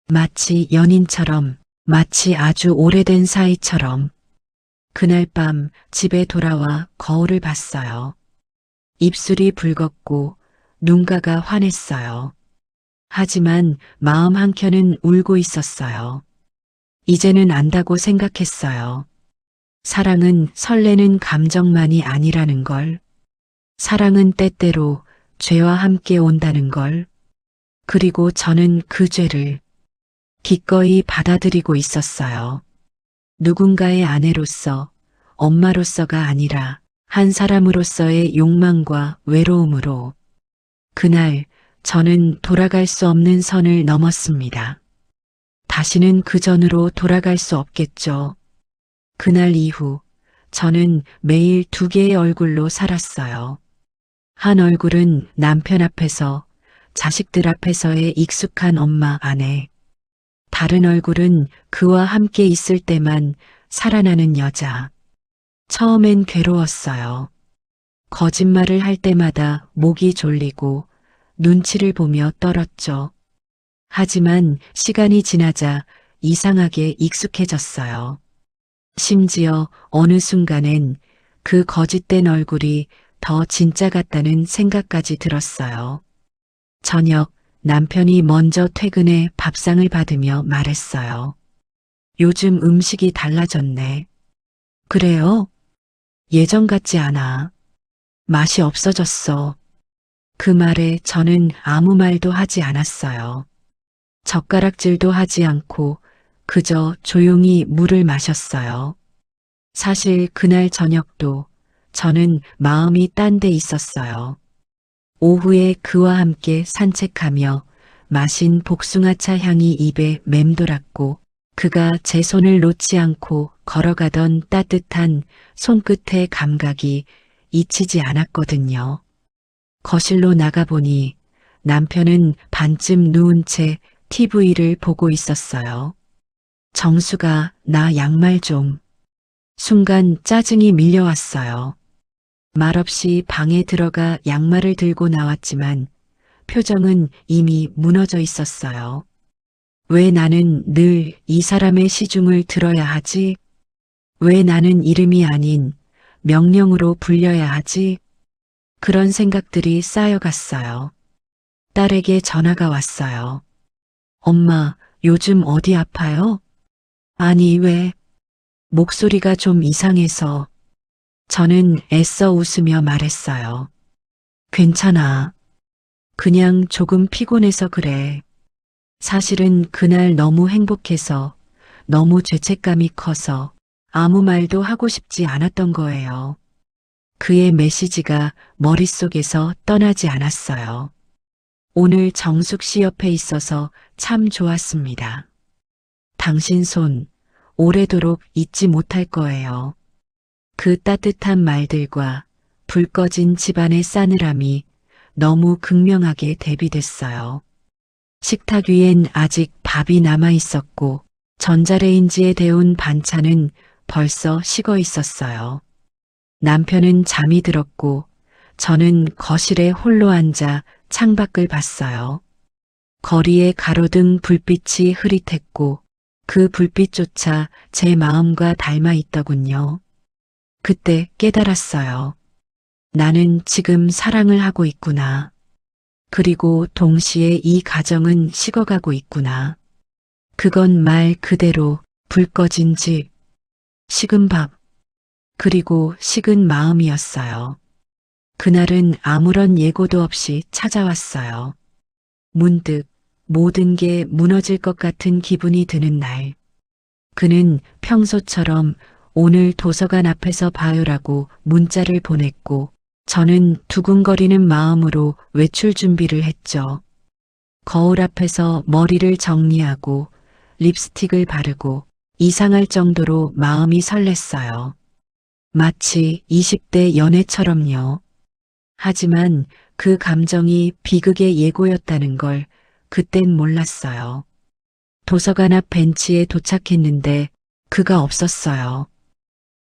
마치 연인처럼, 마치 아주 오래된 사이처럼. 그날 밤 집에 돌아와 거울을 봤어요. 입술이 붉었고 눈가가 환했어요. 하지만 마음 한켠은 울고 있었어요. 이제는 안다고 생각했어요. 사랑은 설레는 감정만이 아니라는 걸. 사랑은 때때로 죄와 함께 온다는 걸. 그리고 저는 그 죄를 기꺼이 받아들이고 있었어요. 누군가의 아내로서, 엄마로서가 아니라 한 사람으로서의 욕망과 외로움으로. 그날 저는 돌아갈 수 없는 선을 넘었습니다. 다시는 그 전으로 돌아갈 수 없겠죠. 그날 이후 저는 매일 두 개의 얼굴로 살았어요. 한 얼굴은 남편 앞에서, 자식들 앞에서의 익숙한 엄마, 아내. 다른 얼굴은 그와 함께 있을 때만 살아나는 여자. 처음엔 괴로웠어요. 거짓말을 할 때마다 목이 졸리고 눈치를 보며 떨었죠. 하지만 시간이 지나자 이상하게 익숙해졌어요. 심지어 어느 순간엔 그 거짓된 얼굴이 더 진짜 같다는 생각까지 들었어요. 저녁 남편이 먼저 퇴근해 밥상을 받으며 말했어요. 요즘 음식이 달라졌네. 그래요? 예전 같지 않아. 맛이 없어졌어. 그 말에 저는 아무 말도 하지 않았어요. 젓가락질도 하지 않고 그저 조용히 물을 마셨어요. 사실 그날 저녁도 저는 마음이 딴 데 있었어요. 오후에 그와 함께 산책하며 마신 복숭아차 향이 입에 맴돌았고 그가 제 손을 놓지 않고 걸어가던 따뜻한 손끝의 감각이 잊히지 않았거든요. 거실로 나가보니 남편은 반쯤 누운 채 TV를 보고 있었어요. 정수가 나 양말 좀. 순간 짜증이 밀려왔어요. 말없이 방에 들어가 양말을 들고 나왔지만 표정은 이미 무너져 있었어요. 왜 나는 늘 이 사람의 시중을 들어야 하지? 왜 나는 이름이 아닌 명령으로 불려야 하지? 그런 생각들이 쌓여갔어요. 딸에게 전화가 왔어요. 엄마, 요즘 어디 아파요? 아니, 왜? 목소리가 좀 이상해서. 저는 애써 웃으며 말했어요. 괜찮아. 그냥 조금 피곤해서 그래. 사실은 그날 너무 행복해서, 너무 죄책감이 커서 아무 말도 하고 싶지 않았던 거예요. 그의 메시지가 머릿속에서 떠나지 않았어요. 오늘 정숙 씨 옆에 있어서 참 좋았습니다. 당신 손 오래도록 잊지 못할 거예요. 그 따뜻한 말들과 불 꺼진 집안의 싸늘함이 너무 극명하게 대비됐어요. 식탁 위엔 아직 밥이 남아 있었고 전자레인지에 데운 반찬은 벌써 식어 있었어요. 남편은 잠이 들었고 저는 거실에 홀로 앉아 창밖을 봤어요. 거리에 가로등 불빛이 흐릿했고 그 불빛조차 제 마음과 닮아 있더군요. 그때 깨달았어요. 나는 지금 사랑을 하고 있구나. 그리고 동시에 이 가정은 식어가고 있구나. 그건 말 그대로 불 꺼진 집, 식은 밥, 그리고 식은 마음이었어요. 그날은 아무런 예고도 없이 찾아왔어요. 문득 모든 게 무너질 것 같은 기분이 드는 날. 그는 평소처럼 오늘 도서관 앞에서 봐요라고 문자를 보냈고 저는 두근거리는 마음으로 외출 준비를 했죠. 거울 앞에서 머리를 정리하고 립스틱을 바르고 이상할 정도로 마음이 설렜어요. 마치 20대 연애처럼요. 하지만 그 감정이 비극의 예고였다는 걸 그땐 몰랐어요. 도서관 앞 벤치에 도착했는데 그가 없었어요.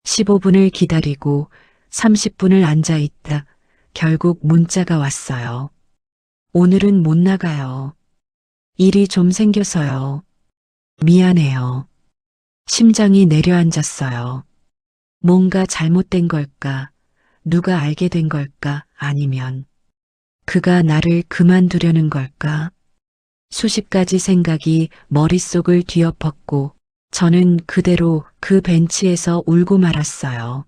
15분을 기다리고 30분을 앉아 있다. 결국 문자가 왔어요. 오늘은 못 나가요. 일이 좀 생겨서요. 미안해요. 심장이 내려앉았어요. 뭔가 잘못된 걸까? 누가 알게 된 걸까? 아니면 그가 나를 그만두려는 걸까? 수십 가지 생각이 머릿속을 뒤엎었고 저는 그대로 그 벤치에서 울고 말았어요.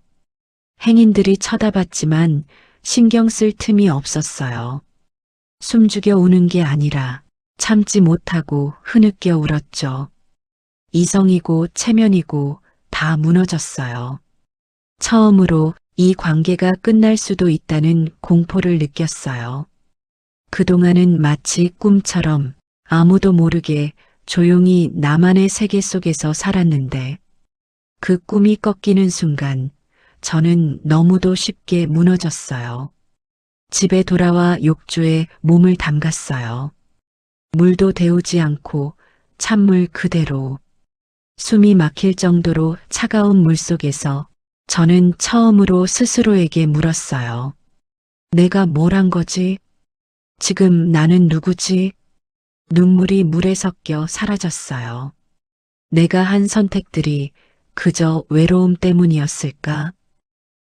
행인들이 쳐다봤지만 신경 쓸 틈이 없었어요. 숨죽여 우는 게 아니라 참지 못하고 흐느껴 울었죠. 이성이고 체면이고 다 무너졌어요. 처음으로 이 관계가 끝날 수도 있다는 공포를 느꼈어요. 그동안은 마치 꿈처럼 아무도 모르게 조용히 나만의 세계 속에서 살았는데 그 꿈이 꺾이는 순간 저는 너무도 쉽게 무너졌어요. 집에 돌아와 욕조에 몸을 담갔어요. 물도 데우지 않고 찬물 그대로. 숨이 막힐 정도로 차가운 물 속에서 저는 처음으로 스스로에게 물었어요. 내가 뭘 한 거지? 지금 나는 누구지? 눈물이 물에 섞여 사라졌어요. 내가 한 선택들이 그저 외로움 때문이었을까?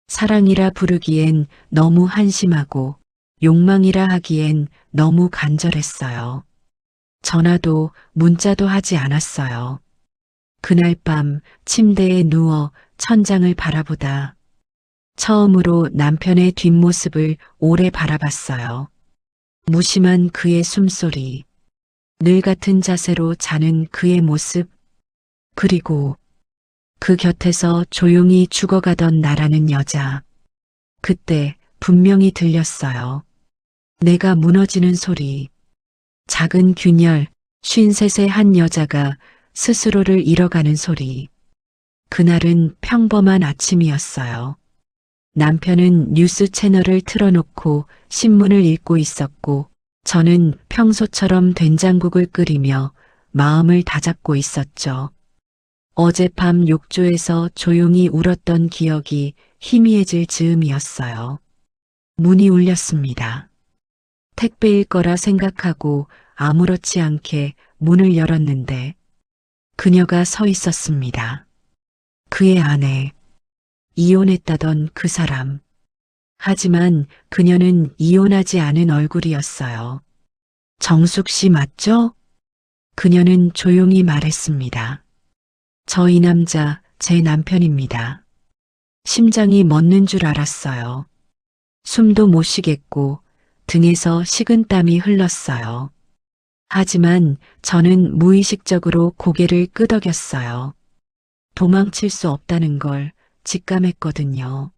사랑이라 부르기엔 너무 한심하고 욕망이라 하기엔 너무 간절했어요. 전화도 문자도 하지 않았어요. 그날 밤 침대에 누워 천장을 바라보다 처음으로 남편의 뒷모습을 오래 바라봤어요. 무심한 그의 숨소리, 늘 같은 자세로 자는 그의 모습, 그리고 그 곁에서 조용히 죽어가던 나라는 여자. 그때 분명히 들렸어요. 내가 무너지는 소리. 작은 균열, 53의 한 여자가 스스로를 잃어가는 소리. 그날은 평범한 아침이었어요. 남편은 뉴스 채널을 틀어놓고 신문을 읽고 있었고 저는 평소처럼 된장국을 끓이며 마음을 다잡고 있었죠. 어젯밤 욕조에서 조용히 울었던 기억이 희미해질 즈음이었어요. 문이 울렸습니다. 택배일 거라 생각하고 아무렇지 않게 문을 열었는데 그녀가 서 있었습니다. 그의 아내, 이혼했다던 그 사람. 하지만 그녀는 이혼하지 않은 얼굴이었어요. 정숙 씨 맞죠? 그녀는 조용히 말했습니다. 저 이 남자 제 남편입니다. 심장이 멎는 줄 알았어요. 숨도 못 쉬겠고 등에서 식은땀이 흘렀어요. 하지만 저는 무의식적으로 고개를 끄덕였어요. 도망칠 수 없다는 걸 직감했거든요.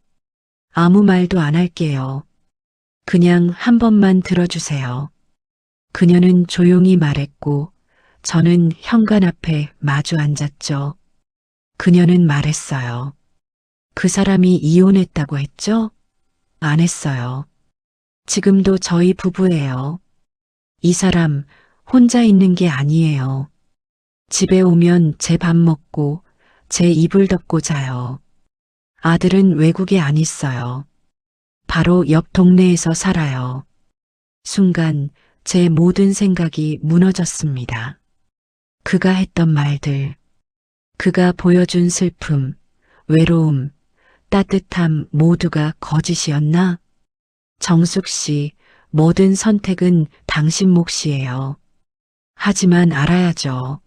아무 말도 안 할게요. 그냥 한 번만 들어주세요. 그녀는 조용히 말했고 저는 현관 앞에 마주 앉았죠. 그녀는 말했어요. 그 사람이 이혼했다고 했죠? 안 했어요. 지금도 저희 부부예요. 이 사람 혼자 있는 게 아니에요. 집에 오면 제 밥 먹고 제 이불 덮고 자요. 아들은 외국에 안 있어요. 바로 옆 동네에서 살아요. 순간 제 모든 생각이 무너졌습니다. 그가 했던 말들, 그가 보여준 슬픔, 외로움, 따뜻함 모두가 거짓이었나? 정숙 씨, 모든 선택은 당신 몫이에요. 하지만 알아야죠.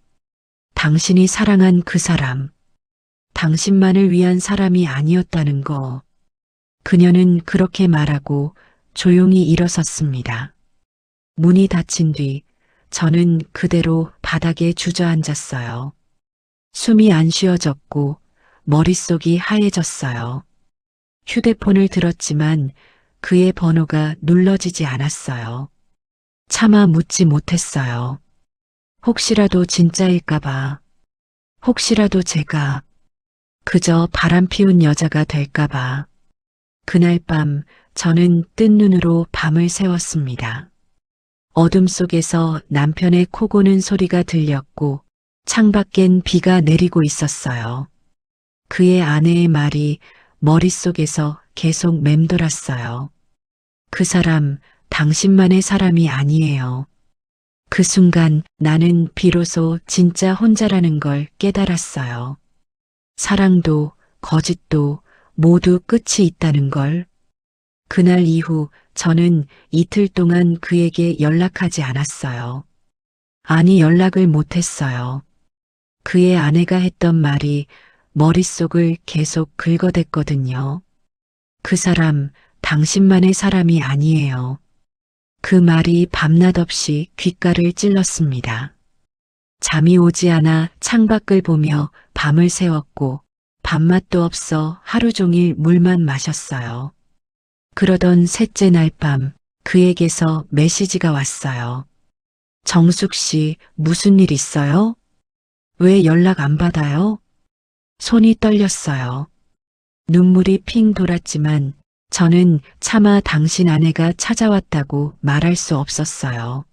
당신이 사랑한 그 사람, 당신만을 위한 사람이 아니었다는 거. 그녀는 그렇게 말하고 조용히 일어섰습니다. 문이 닫힌 뒤 저는 그대로 바닥에 주저앉았어요. 숨이 안 쉬어졌고 머릿속이 하얘졌어요. 휴대폰을 들었지만 그의 번호가 눌러지지 않았어요. 차마 묻지 못했어요. 혹시라도 진짜일까봐, 혹시라도 제가 그저 바람 피운 여자가 될까봐. 그날 밤 저는 뜬 눈으로 밤을 새웠습니다. 어둠 속에서 남편의 코 고는 소리가 들렸고 창밖엔 비가 내리고 있었어요. 그의 아내의 말이 머릿속에서 계속 맴돌았어요. 그 사람 당신만의 사람이 아니에요. 그 순간 나는 비로소 진짜 혼자라는 걸 깨달았어요. 사랑도 거짓도 모두 끝이 있다는 걸. 그날 이후 저는 이틀 동안 그에게 연락하지 않았어요. 아니, 연락을 못했어요. 그의 아내가 했던 말이 머릿속을 계속 긁어댔거든요. 그 사람 당신만의 사람이 아니에요. 그 말이 밤낮 없이 귓가를 찔렀습니다. 잠이 오지 않아 창밖을 보며 밤을 새웠고 밥맛도 없어 하루 종일 물만 마셨어요. 그러던 셋째 날 밤 그에게서 메시지가 왔어요. 정숙 씨, 무슨 일 있어요? 왜 연락 안 받아요? 손이 떨렸어요. 눈물이 핑 돌았지만 저는 차마 당신 아내가 찾아왔다고 말할 수 없었어요.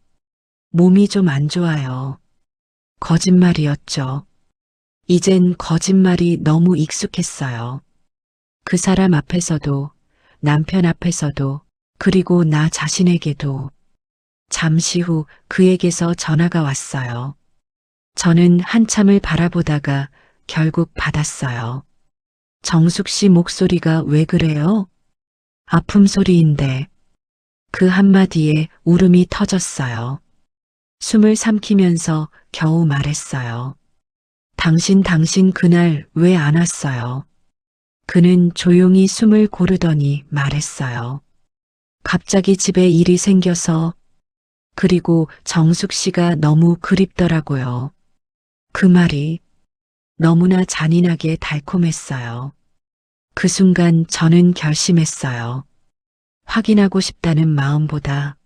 몸이 좀 안 좋아요. 거짓말이었죠. 이젠 거짓말이 너무 익숙했어요. 그 사람 앞에서도, 남편 앞에서도, 그리고 나 자신에게도. 잠시 후 그에게서 전화가 왔어요. 저는 한참을 바라보다가 결국 받았어요. 정숙 씨 목소리가 왜 그래요? 아픔 소리인데. 그 한마디에 울음이 터졌어요. 숨을 삼키면서 겨우 말했어요. 당신 그날 왜 안 왔어요? 그는 조용히 숨을 고르더니 말했어요. 갑자기 집에 일이 생겨서. 그리고 정숙 씨가 너무 그립더라고요. 그 말이 너무나 잔인하게 달콤했어요. 그 순간 저는 결심했어요. 확인하고 싶다는 마음보다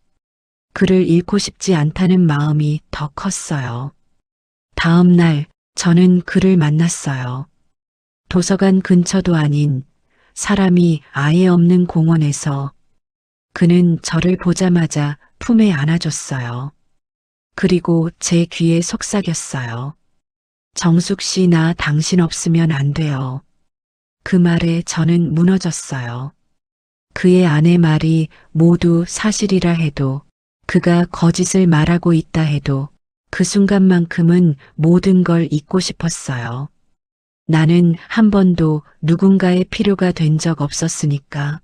그를 잃고 싶지 않다는 마음이 더 컸어요. 다음 날 저는 그를 만났어요. 도서관 근처도 아닌 사람이 아예 없는 공원에서. 그는 저를 보자마자 품에 안아줬어요. 그리고 제 귀에 속삭였어요. 정숙 씨, 나 당신 없으면 안 돼요. 그 말에 저는 무너졌어요. 그의 아내 말이 모두 사실이라 해도, 그가 거짓을 말하고 있다 해도 그 순간만큼은 모든 걸 잊고 싶었어요. 나는 한 번도 누군가의 필요가 된 적 없었으니까.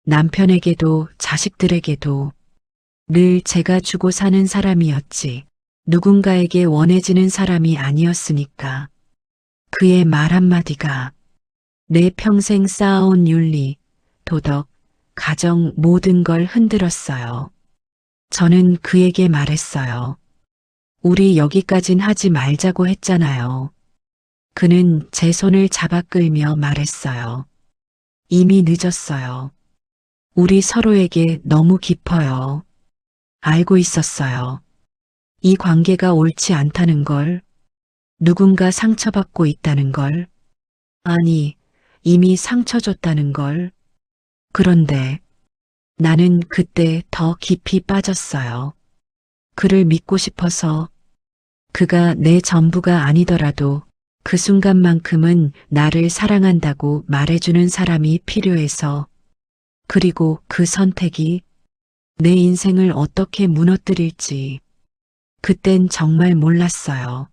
남편에게도 자식들에게도 늘 제가 주고 사는 사람이었지. 누군가에게 원해지는 사람이 아니었으니까. 그의 말 한마디가 내 평생 쌓아온 윤리, 도덕, 가정 모든 걸 흔들었어요. 저는 그에게 말했어요. 우리 여기까진 하지 말자고 했잖아요. 그는 제 손을 잡아 끌며 말했어요. 이미 늦었어요. 우리 서로에게 너무 깊어요. 알고 있었어요. 이 관계가 옳지 않다는 걸, 누군가 상처받고 있다는 걸, 아니, 이미 상처 줬다는 걸. 그런데 나는 그때 더 깊이 빠졌어요. 그를 믿고 싶어서 그가 내 전부가 아니더라도 그 순간만큼은 나를 사랑한다고 말해주는 사람이 필요해서 그리고 그 선택이 내 인생을 어떻게 무너뜨릴지 그땐 정말 몰랐어요.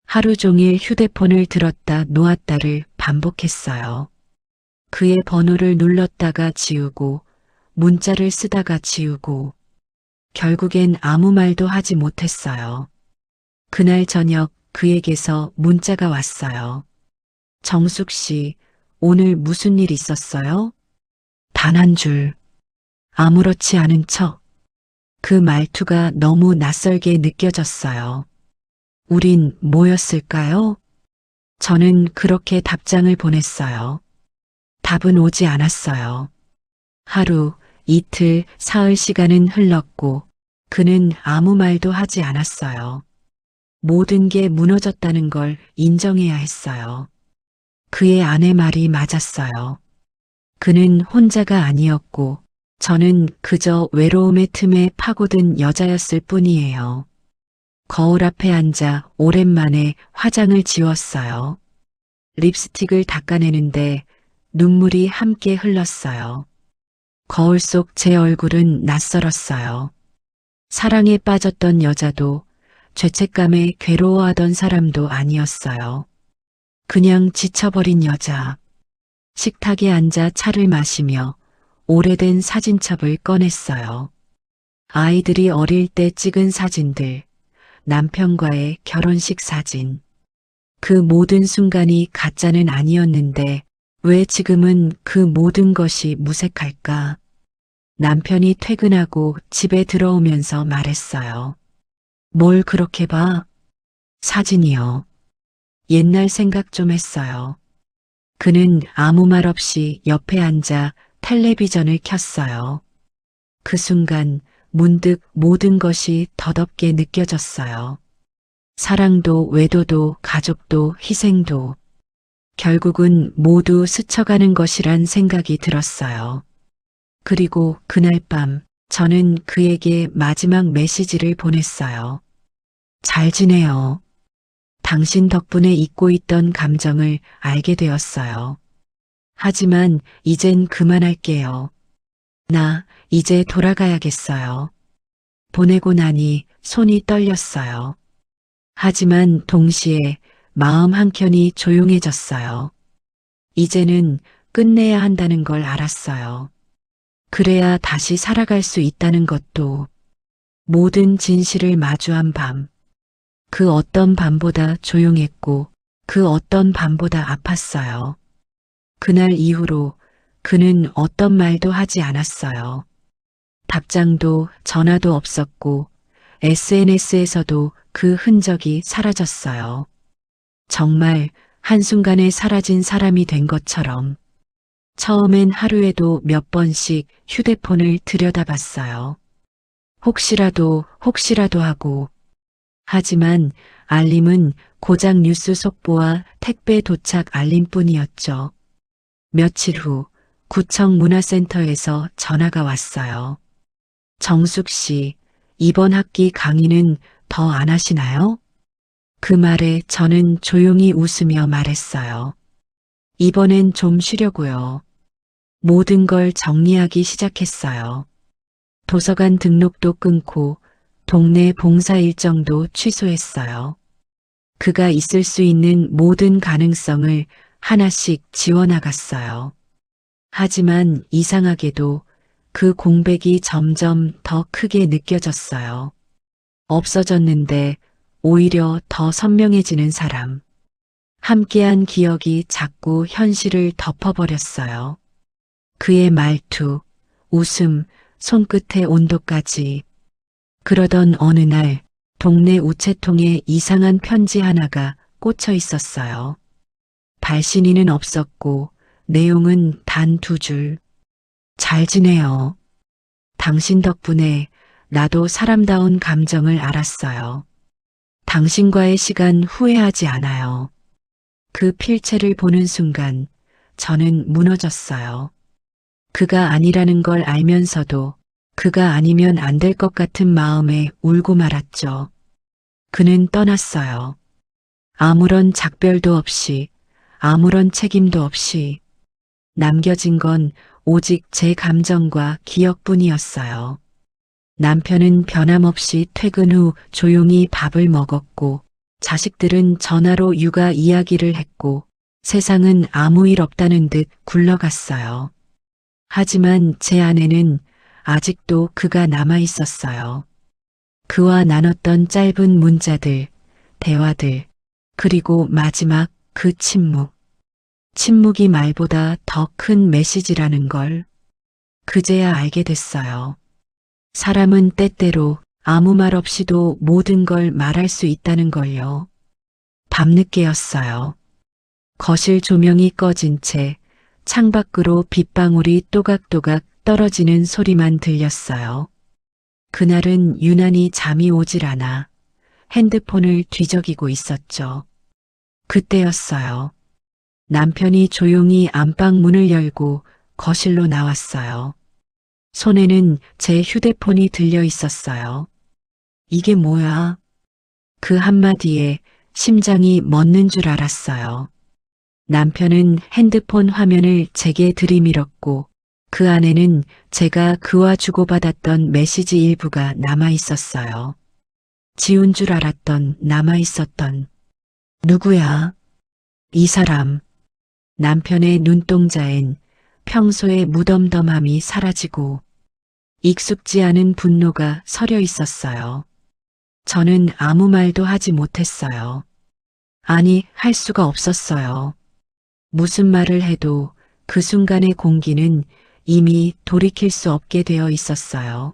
하루 종일 휴대폰을 들었다 놓았다를 반복했어요. 그의 번호를 눌렀다가 지우고 문자를 쓰다가 지우고 결국엔 아무 말도 하지 못했어요. 그날 저녁 그에게서 문자가 왔어요. 정숙 씨, 오늘 무슨 일 있었어요? 단 한 줄. 아무렇지 않은 척. 그 말투가 너무 낯설게 느껴졌어요. 우린 뭐였을까요? 저는 그렇게 답장을 보냈어요. 답은 오지 않았어요. 하루, 이틀, 사흘 시간은 흘렀고 그는 아무 말도 하지 않았어요. 모든 게 무너졌다는 걸 인정해야 했어요. 그의 아내 말이 맞았어요. 그는 혼자가 아니었고 저는 그저 외로움의 틈에 파고든 여자였을 뿐이에요. 거울 앞에 앉아 오랜만에 화장을 지웠어요. 립스틱을 닦아내는데 눈물이 함께 흘렀어요. 거울 속 제 얼굴은 낯설었어요. 사랑에 빠졌던 여자도 죄책감에 괴로워하던 사람도 아니었어요. 그냥 지쳐버린 여자. 식탁에 앉아 차를 마시며 오래된 사진첩을 꺼냈어요. 아이들이 어릴 때 찍은 사진들, 남편과의 결혼식 사진. 그 모든 순간이 가짜는 아니었는데 왜 지금은 그 모든 것이 무색할까? 남편이 퇴근하고 집에 들어오면서 말했어요. 뭘 그렇게 봐? 사진이요. 옛날 생각 좀 했어요. 그는 아무 말 없이 옆에 앉아 텔레비전을 켰어요. 그 순간 문득 모든 것이 더덥게 느껴졌어요. 사랑도 외도도 가족도 희생도 결국은 모두 스쳐가는 것이란 생각이 들었어요. 그리고 그날 밤 저는 그에게 마지막 메시지를 보냈어요. 잘 지내요. 당신 덕분에 잊고 있던 감정을 알게 되었어요. 하지만 이젠 그만할게요. 나 이제 돌아가야겠어요. 보내고 나니 손이 떨렸어요. 하지만 동시에 마음 한켠이 조용해졌어요. 이제는 끝내야 한다는 걸 알았어요. 그래야 다시 살아갈 수 있다는 것도 모든 진실을 마주한 밤. 그 어떤 밤보다 조용했고 그 어떤 밤보다 아팠어요. 그날 이후로 그는 어떤 말도 하지 않았어요. 답장도 전화도 없었고 SNS에서도 그 흔적이 사라졌어요. 정말 한순간에 사라진 사람이 된 것처럼 처음엔 하루에도 몇 번씩 휴대폰을 들여다봤어요. 혹시라도 하고 하지만 알림은 고작 뉴스 속보와 택배 도착 알림뿐이었죠. 며칠 후 구청 문화센터에서 전화가 왔어요. 정숙 씨, 이번 학기 강의는 더 안 하시나요? 그 말에 저는 조용히 웃으며 말했어요. 이번엔 좀 쉬려고요. 모든 걸 정리하기 시작했어요. 도서관 등록도 끊고 동네 봉사 일정도 취소했어요. 그가 있을 수 있는 모든 가능성을 하나씩 지워나갔어요. 하지만 이상하게도 그 공백이 점점 더 크게 느껴졌어요. 없어졌는데 오히려 더 선명해지는 사람. 함께한 기억이 자꾸 현실을 덮어버렸어요. 그의 말투, 웃음, 손끝의 온도까지. 그러던 어느 날 동네 우체통에 이상한 편지 하나가 꽂혀 있었어요. 발신인은 없었고 내용은 단 2줄. 잘 지내요. 당신 덕분에 나도 사람다운 감정을 알았어요. 당신과의 시간 후회하지 않아요. 그 필체를 보는 순간 저는 무너졌어요. 그가 아니라는 걸 알면서도 그가 아니면 안 될 것 같은 마음에 울고 말았죠. 그는 떠났어요. 아무런 작별도 없이, 아무런 책임도 없이 남겨진 건 오직 제 감정과 기억뿐이었어요. 남편은 변함없이 퇴근 후 조용히 밥을 먹었고, 자식들은 전화로 육아 이야기를 했고, 세상은 아무 일 없다는 듯 굴러갔어요. 하지만 제 안에는 아직도 그가 남아 있었어요. 그와 나눴던 짧은 문자들, 대화들, 그리고 마지막 그 침묵. 침묵이 말보다 더 큰 메시지라는 걸 그제야 알게 됐어요. 사람은 때때로 아무 말 없이도 모든 걸 말할 수 있다는 걸요. 밤늦게였어요. 거실 조명이 꺼진 채 창밖으로 빗방울이 또각또각 떨어지는 소리만 들렸어요. 그날은 유난히 잠이 오질 않아 핸드폰을 뒤적이고 있었죠. 그때였어요. 남편이 조용히 안방 문을 열고 거실로 나왔어요. 손에는 제 휴대폰이 들려 있었어요. 이게 뭐야? 그 한마디에 심장이 멎는 줄 알았어요. 남편은 핸드폰 화면을 제게 들이밀었고 그 안에는 제가 그와 주고받았던 메시지 일부가 남아 있었어요. 지운 줄 알았던 남아 있었던 누구야? 이 사람. 남편의 눈동자엔 평소의 무덤덤함이 사라지고 익숙지 않은 분노가 서려 있었어요. 저는 아무 말도 하지 못했어요. 아니, 할 수가 없었어요. 무슨 말을 해도 그 순간의 공기는 이미 돌이킬 수 없게 되어 있었어요.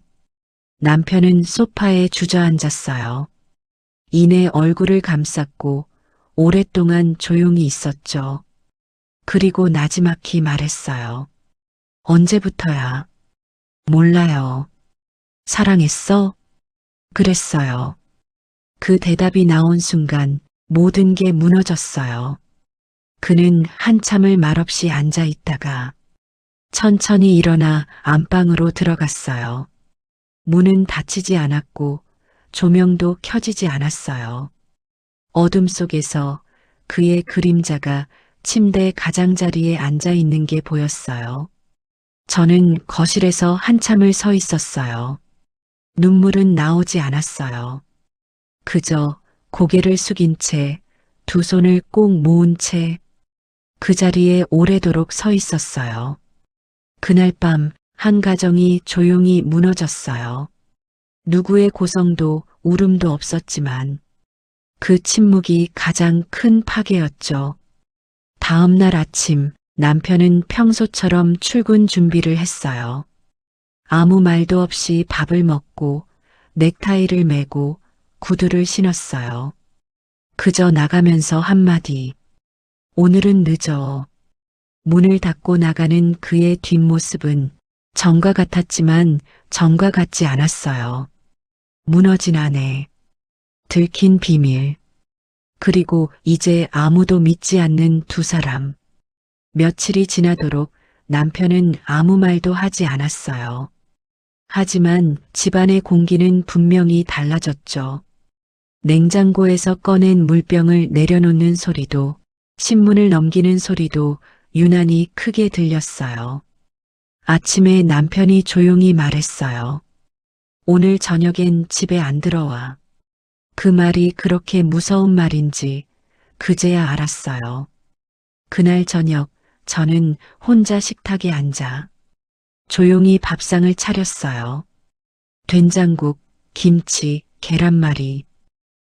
남편은 소파에 주저앉았어요. 이내 얼굴을 감쌌고 오랫동안 조용히 있었죠. 그리고 나지막히 말했어요. 언제부터야? 몰라요. 사랑했어? 그랬어요. 그 대답이 나온 순간 모든 게 무너졌어요. 그는 한참을 말없이 앉아 있다가 천천히 일어나 안방으로 들어갔어요. 문은 닫히지 않았고 조명도 켜지지 않았어요. 어둠 속에서 그의 그림자가 침대 가장자리에 앉아 있는 게 보였어요. 저는 거실에서 한참을 서 있었어요. 눈물은 나오지 않았어요. 그저 고개를 숙인 채 두 손을 꼭 모은 채 그 자리에 오래도록 서 있었어요. 그날 밤 한 가정이 조용히 무너졌어요. 누구의 고성도 울음도 없었지만 그 침묵이 가장 큰 파괴였죠. 다음 날 아침 남편은 평소처럼 출근 준비를 했어요. 아무 말도 없이 밥을 먹고 넥타이를 매고 구두를 신었어요. 그저 나가면서 한마디. 오늘은 늦어. 문을 닫고 나가는 그의 뒷모습은 전과 같았지만 전과 같지 않았어요. 무너진 아내, 들킨 비밀, 그리고 이제 아무도 믿지 않는 두 사람. 며칠이 지나도록 남편은 아무 말도 하지 않았어요. 하지만 집안의 공기는 분명히 달라졌죠. 냉장고에서 꺼낸 물병을 내려놓는 소리도 신문을 넘기는 소리도 유난히 크게 들렸어요. 아침에 남편이 조용히 말했어요. 오늘 저녁엔 집에 안 들어와. 그 말이 그렇게 무서운 말인지 그제야 알았어요. 그날 저녁 저는 혼자 식탁에 앉아 조용히 밥상을 차렸어요. 된장국, 김치, 계란말이,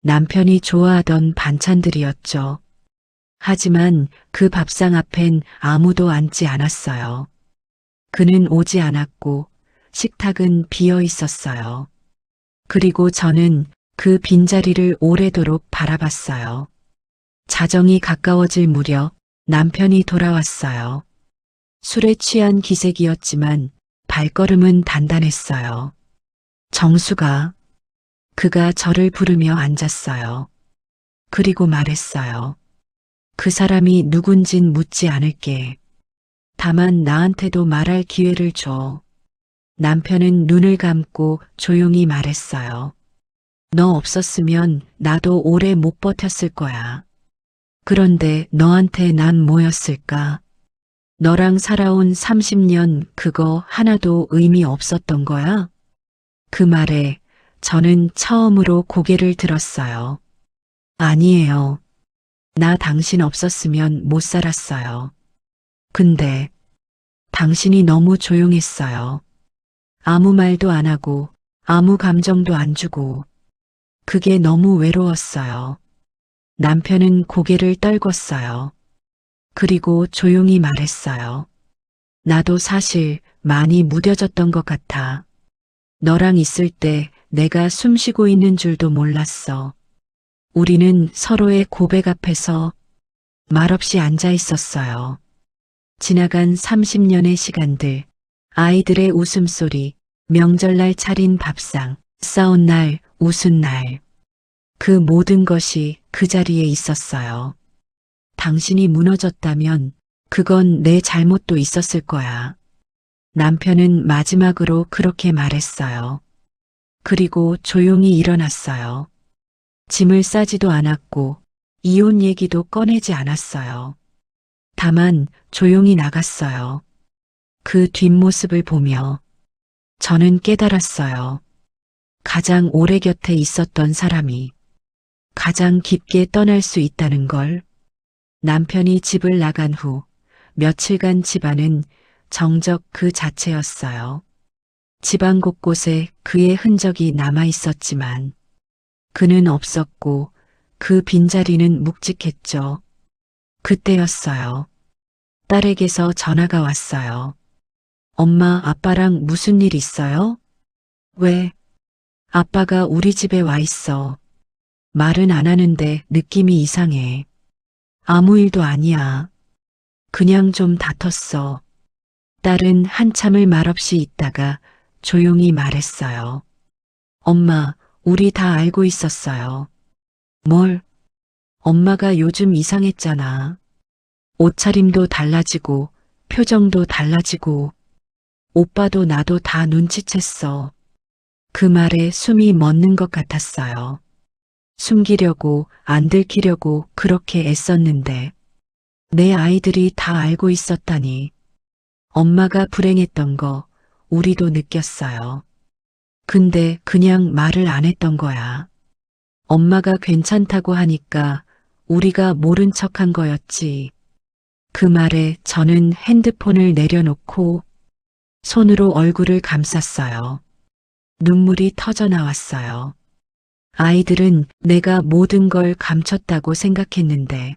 남편이 좋아하던 반찬들이었죠. 하지만 그 밥상 앞엔 아무도 앉지 않았어요. 그는 오지 않았고 식탁은 비어 있었어요. 그리고 저는 그 빈자리를 오래도록 바라봤어요. 자정이 가까워질 무렵 남편이 돌아왔어요. 술에 취한 기색이었지만 발걸음은 단단했어요. 정수가, 그가 저를 부르며 앉았어요. 그리고 말했어요. 그 사람이 누군진 묻지 않을게. 다만 나한테도 말할 기회를 줘. 남편은 눈을 감고 조용히 말했어요. 너 없었으면 나도 오래 못 버텼을 거야. 그런데 너한테 난 뭐였을까? 너랑 살아온 30년 그거 하나도 의미 없었던 거야? 그 말에 저는 처음으로 고개를 들었어요. 아니에요. 나 당신 없었으면 못 살았어요. 근데 당신이 너무 조용했어요. 아무 말도 안 하고 아무 감정도 안 주고 그게 너무 외로웠어요. 남편은 고개를 떨궜어요. 그리고 조용히 말했어요. 나도 사실 많이 무뎌졌던 것 같아. 너랑 있을 때 내가 숨 쉬고 있는 줄도 몰랐어. 우리는 서로의 고백 앞에서 말없이 앉아 있었어요. 지나간 30년의 시간들, 아이들의 웃음소리, 명절날 차린 밥상, 싸운 날, 웃은 날. 그 모든 것이 그 자리에 있었어요. 당신이 무너졌다면 그건 내 잘못도 있었을 거야. 남편은 마지막으로 그렇게 말했어요. 그리고 조용히 일어났어요. 짐을 싸지도 않았고 이혼 얘기도 꺼내지 않았어요. 다만 조용히 나갔어요. 그 뒷모습을 보며 저는 깨달았어요. 가장 오래 곁에 있었던 사람이 가장 깊게 떠날 수 있다는 걸. 남편이 집을 나간 후 며칠간 집안은 정적 그 자체였어요. 집안 곳곳에 그의 흔적이 남아 있었지만 그는 없었고 그 빈자리는 묵직했죠. 그때였어요. 딸에게서 전화가 왔어요. 엄마, 아빠랑 무슨 일 있어요? 왜? 아빠가 우리 집에 와 있어. 말은 안 하는데 느낌이 이상해. 아무 일도 아니야. 그냥 좀 다퉜어. 딸은 한참을 말없이 있다가 조용히 말했어요. 엄마, 우리 다 알고 있었어요. 뭘? 엄마가 요즘 이상했잖아. 옷차림도 달라지고, 표정도 달라지고, 오빠도 나도 다 눈치챘어. 그 말에 숨이 멎는 것 같았어요. 숨기려고, 안 들키려고 그렇게 애썼는데, 내 아이들이 다 알고 있었다니. 엄마가 불행했던 거 우리도 느꼈어요. 근데 그냥 말을 안 했던 거야. 엄마가 괜찮다고 하니까 우리가 모른 척한 거였지. 그 말에 저는 핸드폰을 내려놓고 손으로 얼굴을 감쌌어요. 눈물이 터져 나왔어요. 아이들은 내가 모든 걸 감췄다고 생각했는데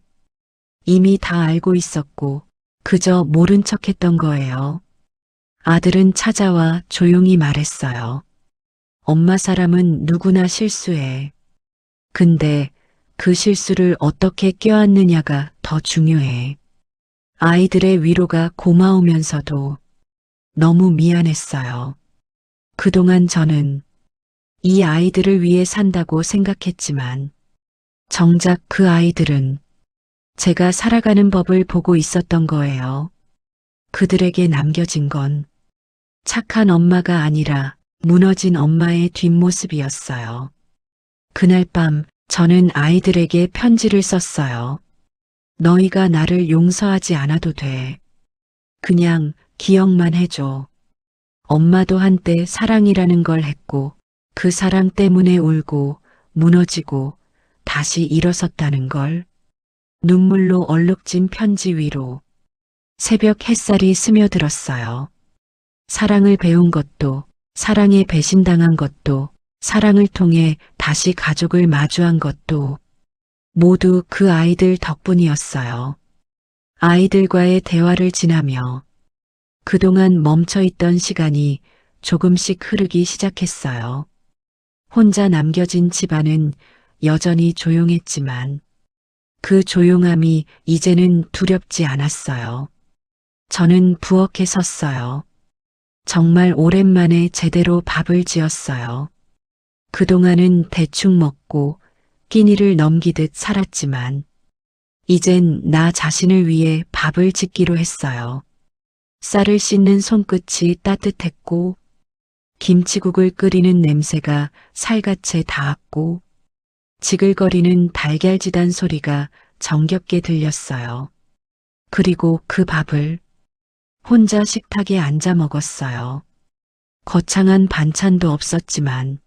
이미 다 알고 있었고 그저 모른 척했던 거예요. 아들은 찾아와 조용히 말했어요. 엄마 사람은 누구나 실수해. 근데 그 실수를 어떻게 껴안느냐가 더 중요해. 아이들의 위로가 고마우면서도 너무 미안했어요. 그동안 저는 이 아이들을 위해 산다고 생각했지만 정작 그 아이들은 제가 살아가는 법을 보고 있었던 거예요. 그들에게 남겨진 건 착한 엄마가 아니라 무너진 엄마의 뒷모습이었어요. 그날 밤 저는 아이들에게 편지를 썼어요. 너희가 나를 용서하지 않아도 돼. 그냥 기억만 해줘. 엄마도 한때 사랑이라는 걸 했고 그 사랑 때문에 울고 무너지고 다시 일어섰다는 걸. 눈물로 얼룩진 편지 위로 새벽 햇살이 스며들었어요. 사랑을 배운 것도 사랑에 배신당한 것도 사랑을 통해 다시 가족을 마주한 것도 모두 그 아이들 덕분이었어요. 아이들과의 대화를 지나며 그동안 멈춰있던 시간이 조금씩 흐르기 시작했어요. 혼자 남겨진 집안은 여전히 조용했지만 그 조용함이 이제는 두렵지 않았어요. 저는 부엌에 섰어요. 정말 오랜만에 제대로 밥을 지었어요. 그동안은 대충 먹고 끼니를 넘기듯 살았지만 이젠 나 자신을 위해 밥을 짓기로 했어요. 쌀을 씻는 손끝이 따뜻했고 김치국을 끓이는 냄새가 살갗에 닿았고 지글거리는 달걀지단 소리가 정겹게 들렸어요. 그리고 그 밥을 혼자 식탁에 앉아 먹었어요. 거창한 반찬도 없었지만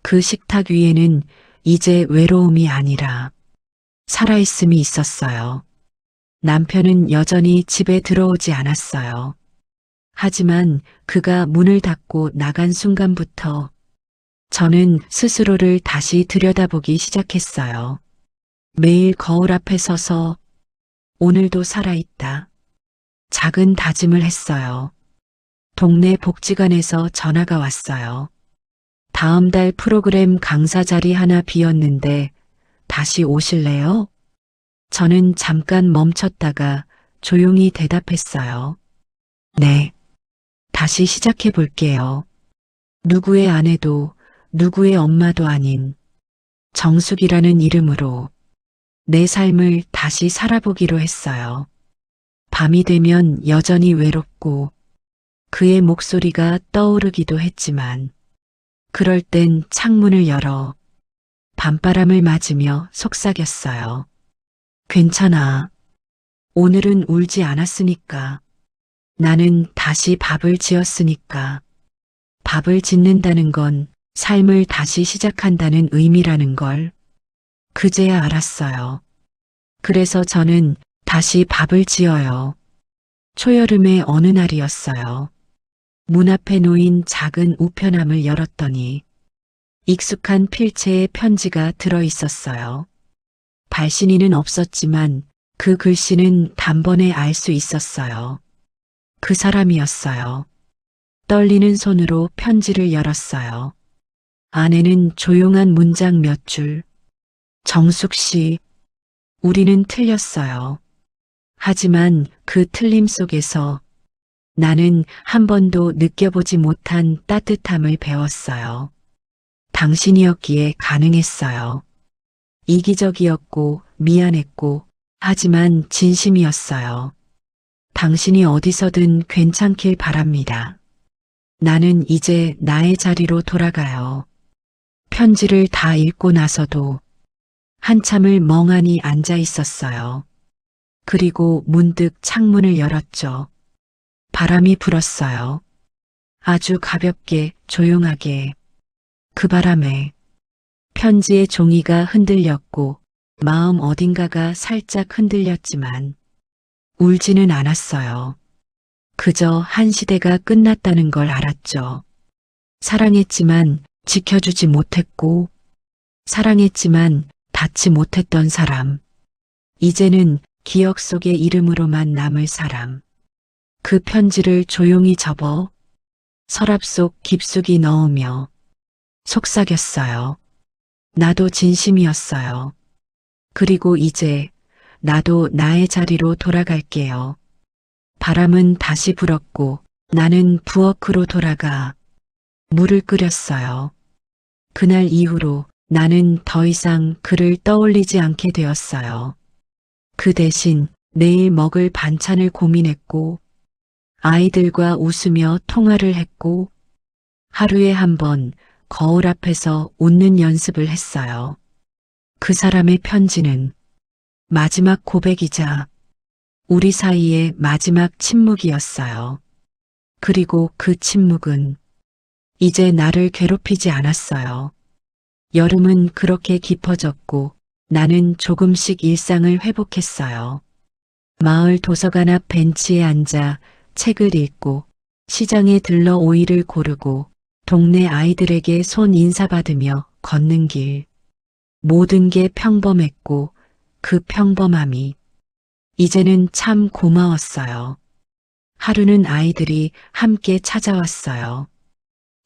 그 식탁 위에는 이제 외로움이 아니라 살아있음이 있었어요. 남편은 여전히 집에 들어오지 않았어요. 하지만 그가 문을 닫고 나간 순간부터 저는 스스로를 다시 들여다보기 시작했어요. 매일 거울 앞에 서서 오늘도 살아있다. 작은 다짐을 했어요. 동네 복지관에서 전화가 왔어요. 다음 달 프로그램 강사 자리 하나 비었는데 다시 오실래요? 저는 잠깐 멈췄다가 조용히 대답했어요. 네. 다시 시작해 볼게요. 누구의 아내도 누구의 엄마도 아닌 정숙이라는 이름으로 내 삶을 다시 살아보기로 했어요. 밤이 되면 여전히 외롭고 그의 목소리가 떠오르기도 했지만 그럴 땐 창문을 열어 밤바람을 맞으며 속삭였어요. 괜찮아. 오늘은 울지 않았으니까. 나는 다시 밥을 지었으니까. 밥을 짓는다는 건 삶을 다시 시작한다는 의미라는 걸 그제야 알았어요. 그래서 저는 다시 밥을 지어요. 초여름의 어느 날이었어요. 문 앞에 놓인 작은 우편함을 열었더니 익숙한 필체에 편지가 들어 있었어요. 발신인은 없었지만 그 글씨는 단번에 알 수 있었어요. 그 사람이었어요. 떨리는 손으로 편지를 열었어요. 안에는 조용한 문장 몇 줄. 정숙 씨, 우리는 틀렸어요. 하지만 그 틀림 속에서 나는 한 번도 느껴보지 못한 따뜻함을 배웠어요. 당신이었기에 가능했어요. 이기적이었고 미안했고 하지만 진심이었어요. 당신이 어디서든 괜찮길 바랍니다. 나는 이제 나의 자리로 돌아가요. 편지를 다 읽고 나서도 한참을 멍하니 앉아 있었어요. 그리고 문득 창문을 열었죠. 바람이 불었어요. 아주 가볍게 조용하게. 그 바람에 편지의 종이가 흔들렸고 마음 어딘가가 살짝 흔들렸지만 울지는 않았어요. 그저 한 시대가 끝났다는 걸 알았죠. 사랑했지만 지켜주지 못했고 사랑했지만 닿지 못했던 사람. 이제는 기억 속의 이름으로만 남을 사람. 그 편지를 조용히 접어 서랍 속 깊숙이 넣으며 속삭였어요. 나도 진심이었어요. 그리고 이제 나도 나의 자리로 돌아갈게요. 바람은 다시 불었고 나는 부엌으로 돌아가 물을 끓였어요. 그날 이후로 나는 더 이상 그를 떠올리지 않게 되었어요. 그 대신 내일 먹을 반찬을 고민했고 아이들과 웃으며 통화를 했고 하루에 한 번 거울 앞에서 웃는 연습을 했어요. 그 사람의 편지는 마지막 고백이자 우리 사이의 마지막 침묵이었어요. 그리고 그 침묵은 이제 나를 괴롭히지 않았어요. 여름은 그렇게 깊어졌고 나는 조금씩 일상을 회복했어요. 마을 도서관 앞 벤치에 앉아 책을 읽고 시장에 들러 오이를 고르고 동네 아이들에게 손 인사받으며 걷는 길. 모든 게 평범했고 그 평범함이 이제는 참 고마웠어요. 하루는 아이들이 함께 찾아왔어요.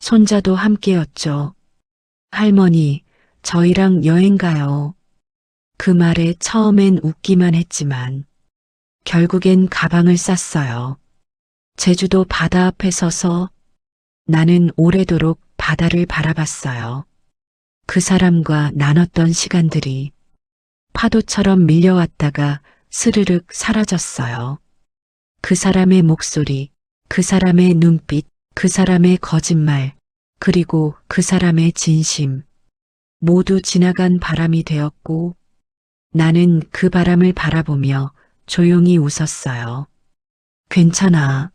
손자도 함께였죠. 할머니, 저희랑 여행 가요. 그 말에 처음엔 웃기만 했지만 결국엔 가방을 쌌어요. 제주도 바다 앞에 서서 나는 오래도록 바다를 바라봤어요. 그 사람과 나눴던 시간들이 파도처럼 밀려왔다가 스르륵 사라졌어요. 그 사람의 목소리, 그 사람의 눈빛, 그 사람의 거짓말, 그리고 그 사람의 진심. 모두 지나간 바람이 되었고 나는 그 바람을 바라보며 조용히 웃었어요. 괜찮아.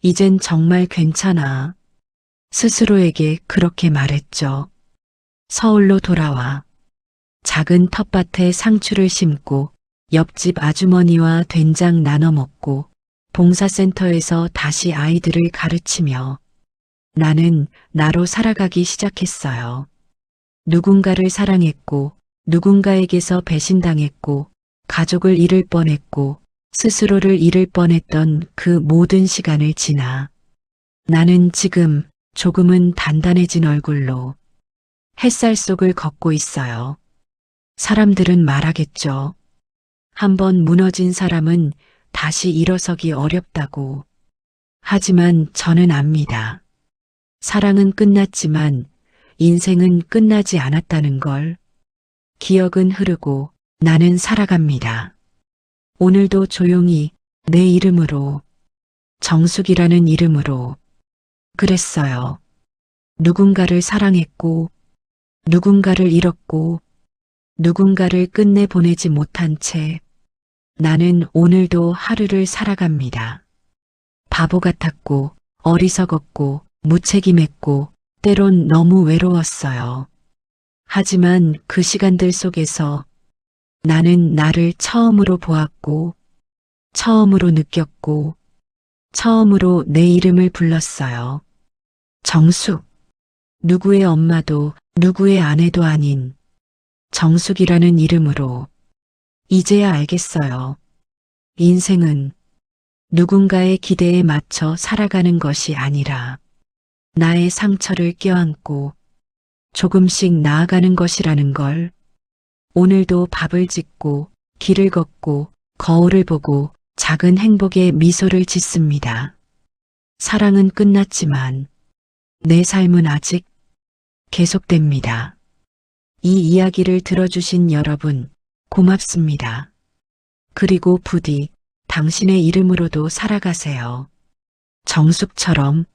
이젠 정말 괜찮아. 스스로에게 그렇게 말했죠. 서울로 돌아와. 작은 텃밭에 상추를 심고 옆집 아주머니와 된장 나눠 먹고 봉사센터에서 다시 아이들을 가르치며 나는 나로 살아가기 시작했어요. 누군가를 사랑했고 누군가에게서 배신당했고 가족을 잃을 뻔했고 스스로를 잃을 뻔했던 그 모든 시간을 지나 나는 지금 조금은 단단해진 얼굴로 햇살 속을 걷고 있어요. 사람들은 말하겠죠. 한번 무너진 사람은 다시 일어서기 어렵다고. 하지만 저는 압니다. 사랑은 끝났지만 인생은 끝나지 않았다는 걸. 기억은 흐르고 나는 살아갑니다. 오늘도 조용히 내 이름으로, 정숙이라는 이름으로 그랬어요. 누군가를 사랑했고, 누군가를 잃었고, 누군가를 끝내 보내지 못한 채 나는 오늘도 하루를 살아갑니다. 바보 같았고, 어리석었고, 무책임했고, 때론 너무 외로웠어요. 하지만 그 시간들 속에서 나는 나를 처음으로 보았고, 처음으로 느꼈고, 처음으로 내 이름을 불렀어요. 정숙. 누구의 엄마도 누구의 아내도 아닌 정숙이라는 이름으로. 이제야 알겠어요. 인생은 누군가의 기대에 맞춰 살아가는 것이 아니라 나의 상처를 껴안고 조금씩 나아가는 것이라는 걸. 오늘도 밥을 짓고 길을 걷고 거울을 보고 작은 행복에 미소를 짓습니다. 사랑은 끝났지만 내 삶은 아직 계속됩니다. 이 이야기를 들어주신 여러분 고맙습니다. 그리고 부디 당신의 이름으로도 살아가세요. 정숙처럼.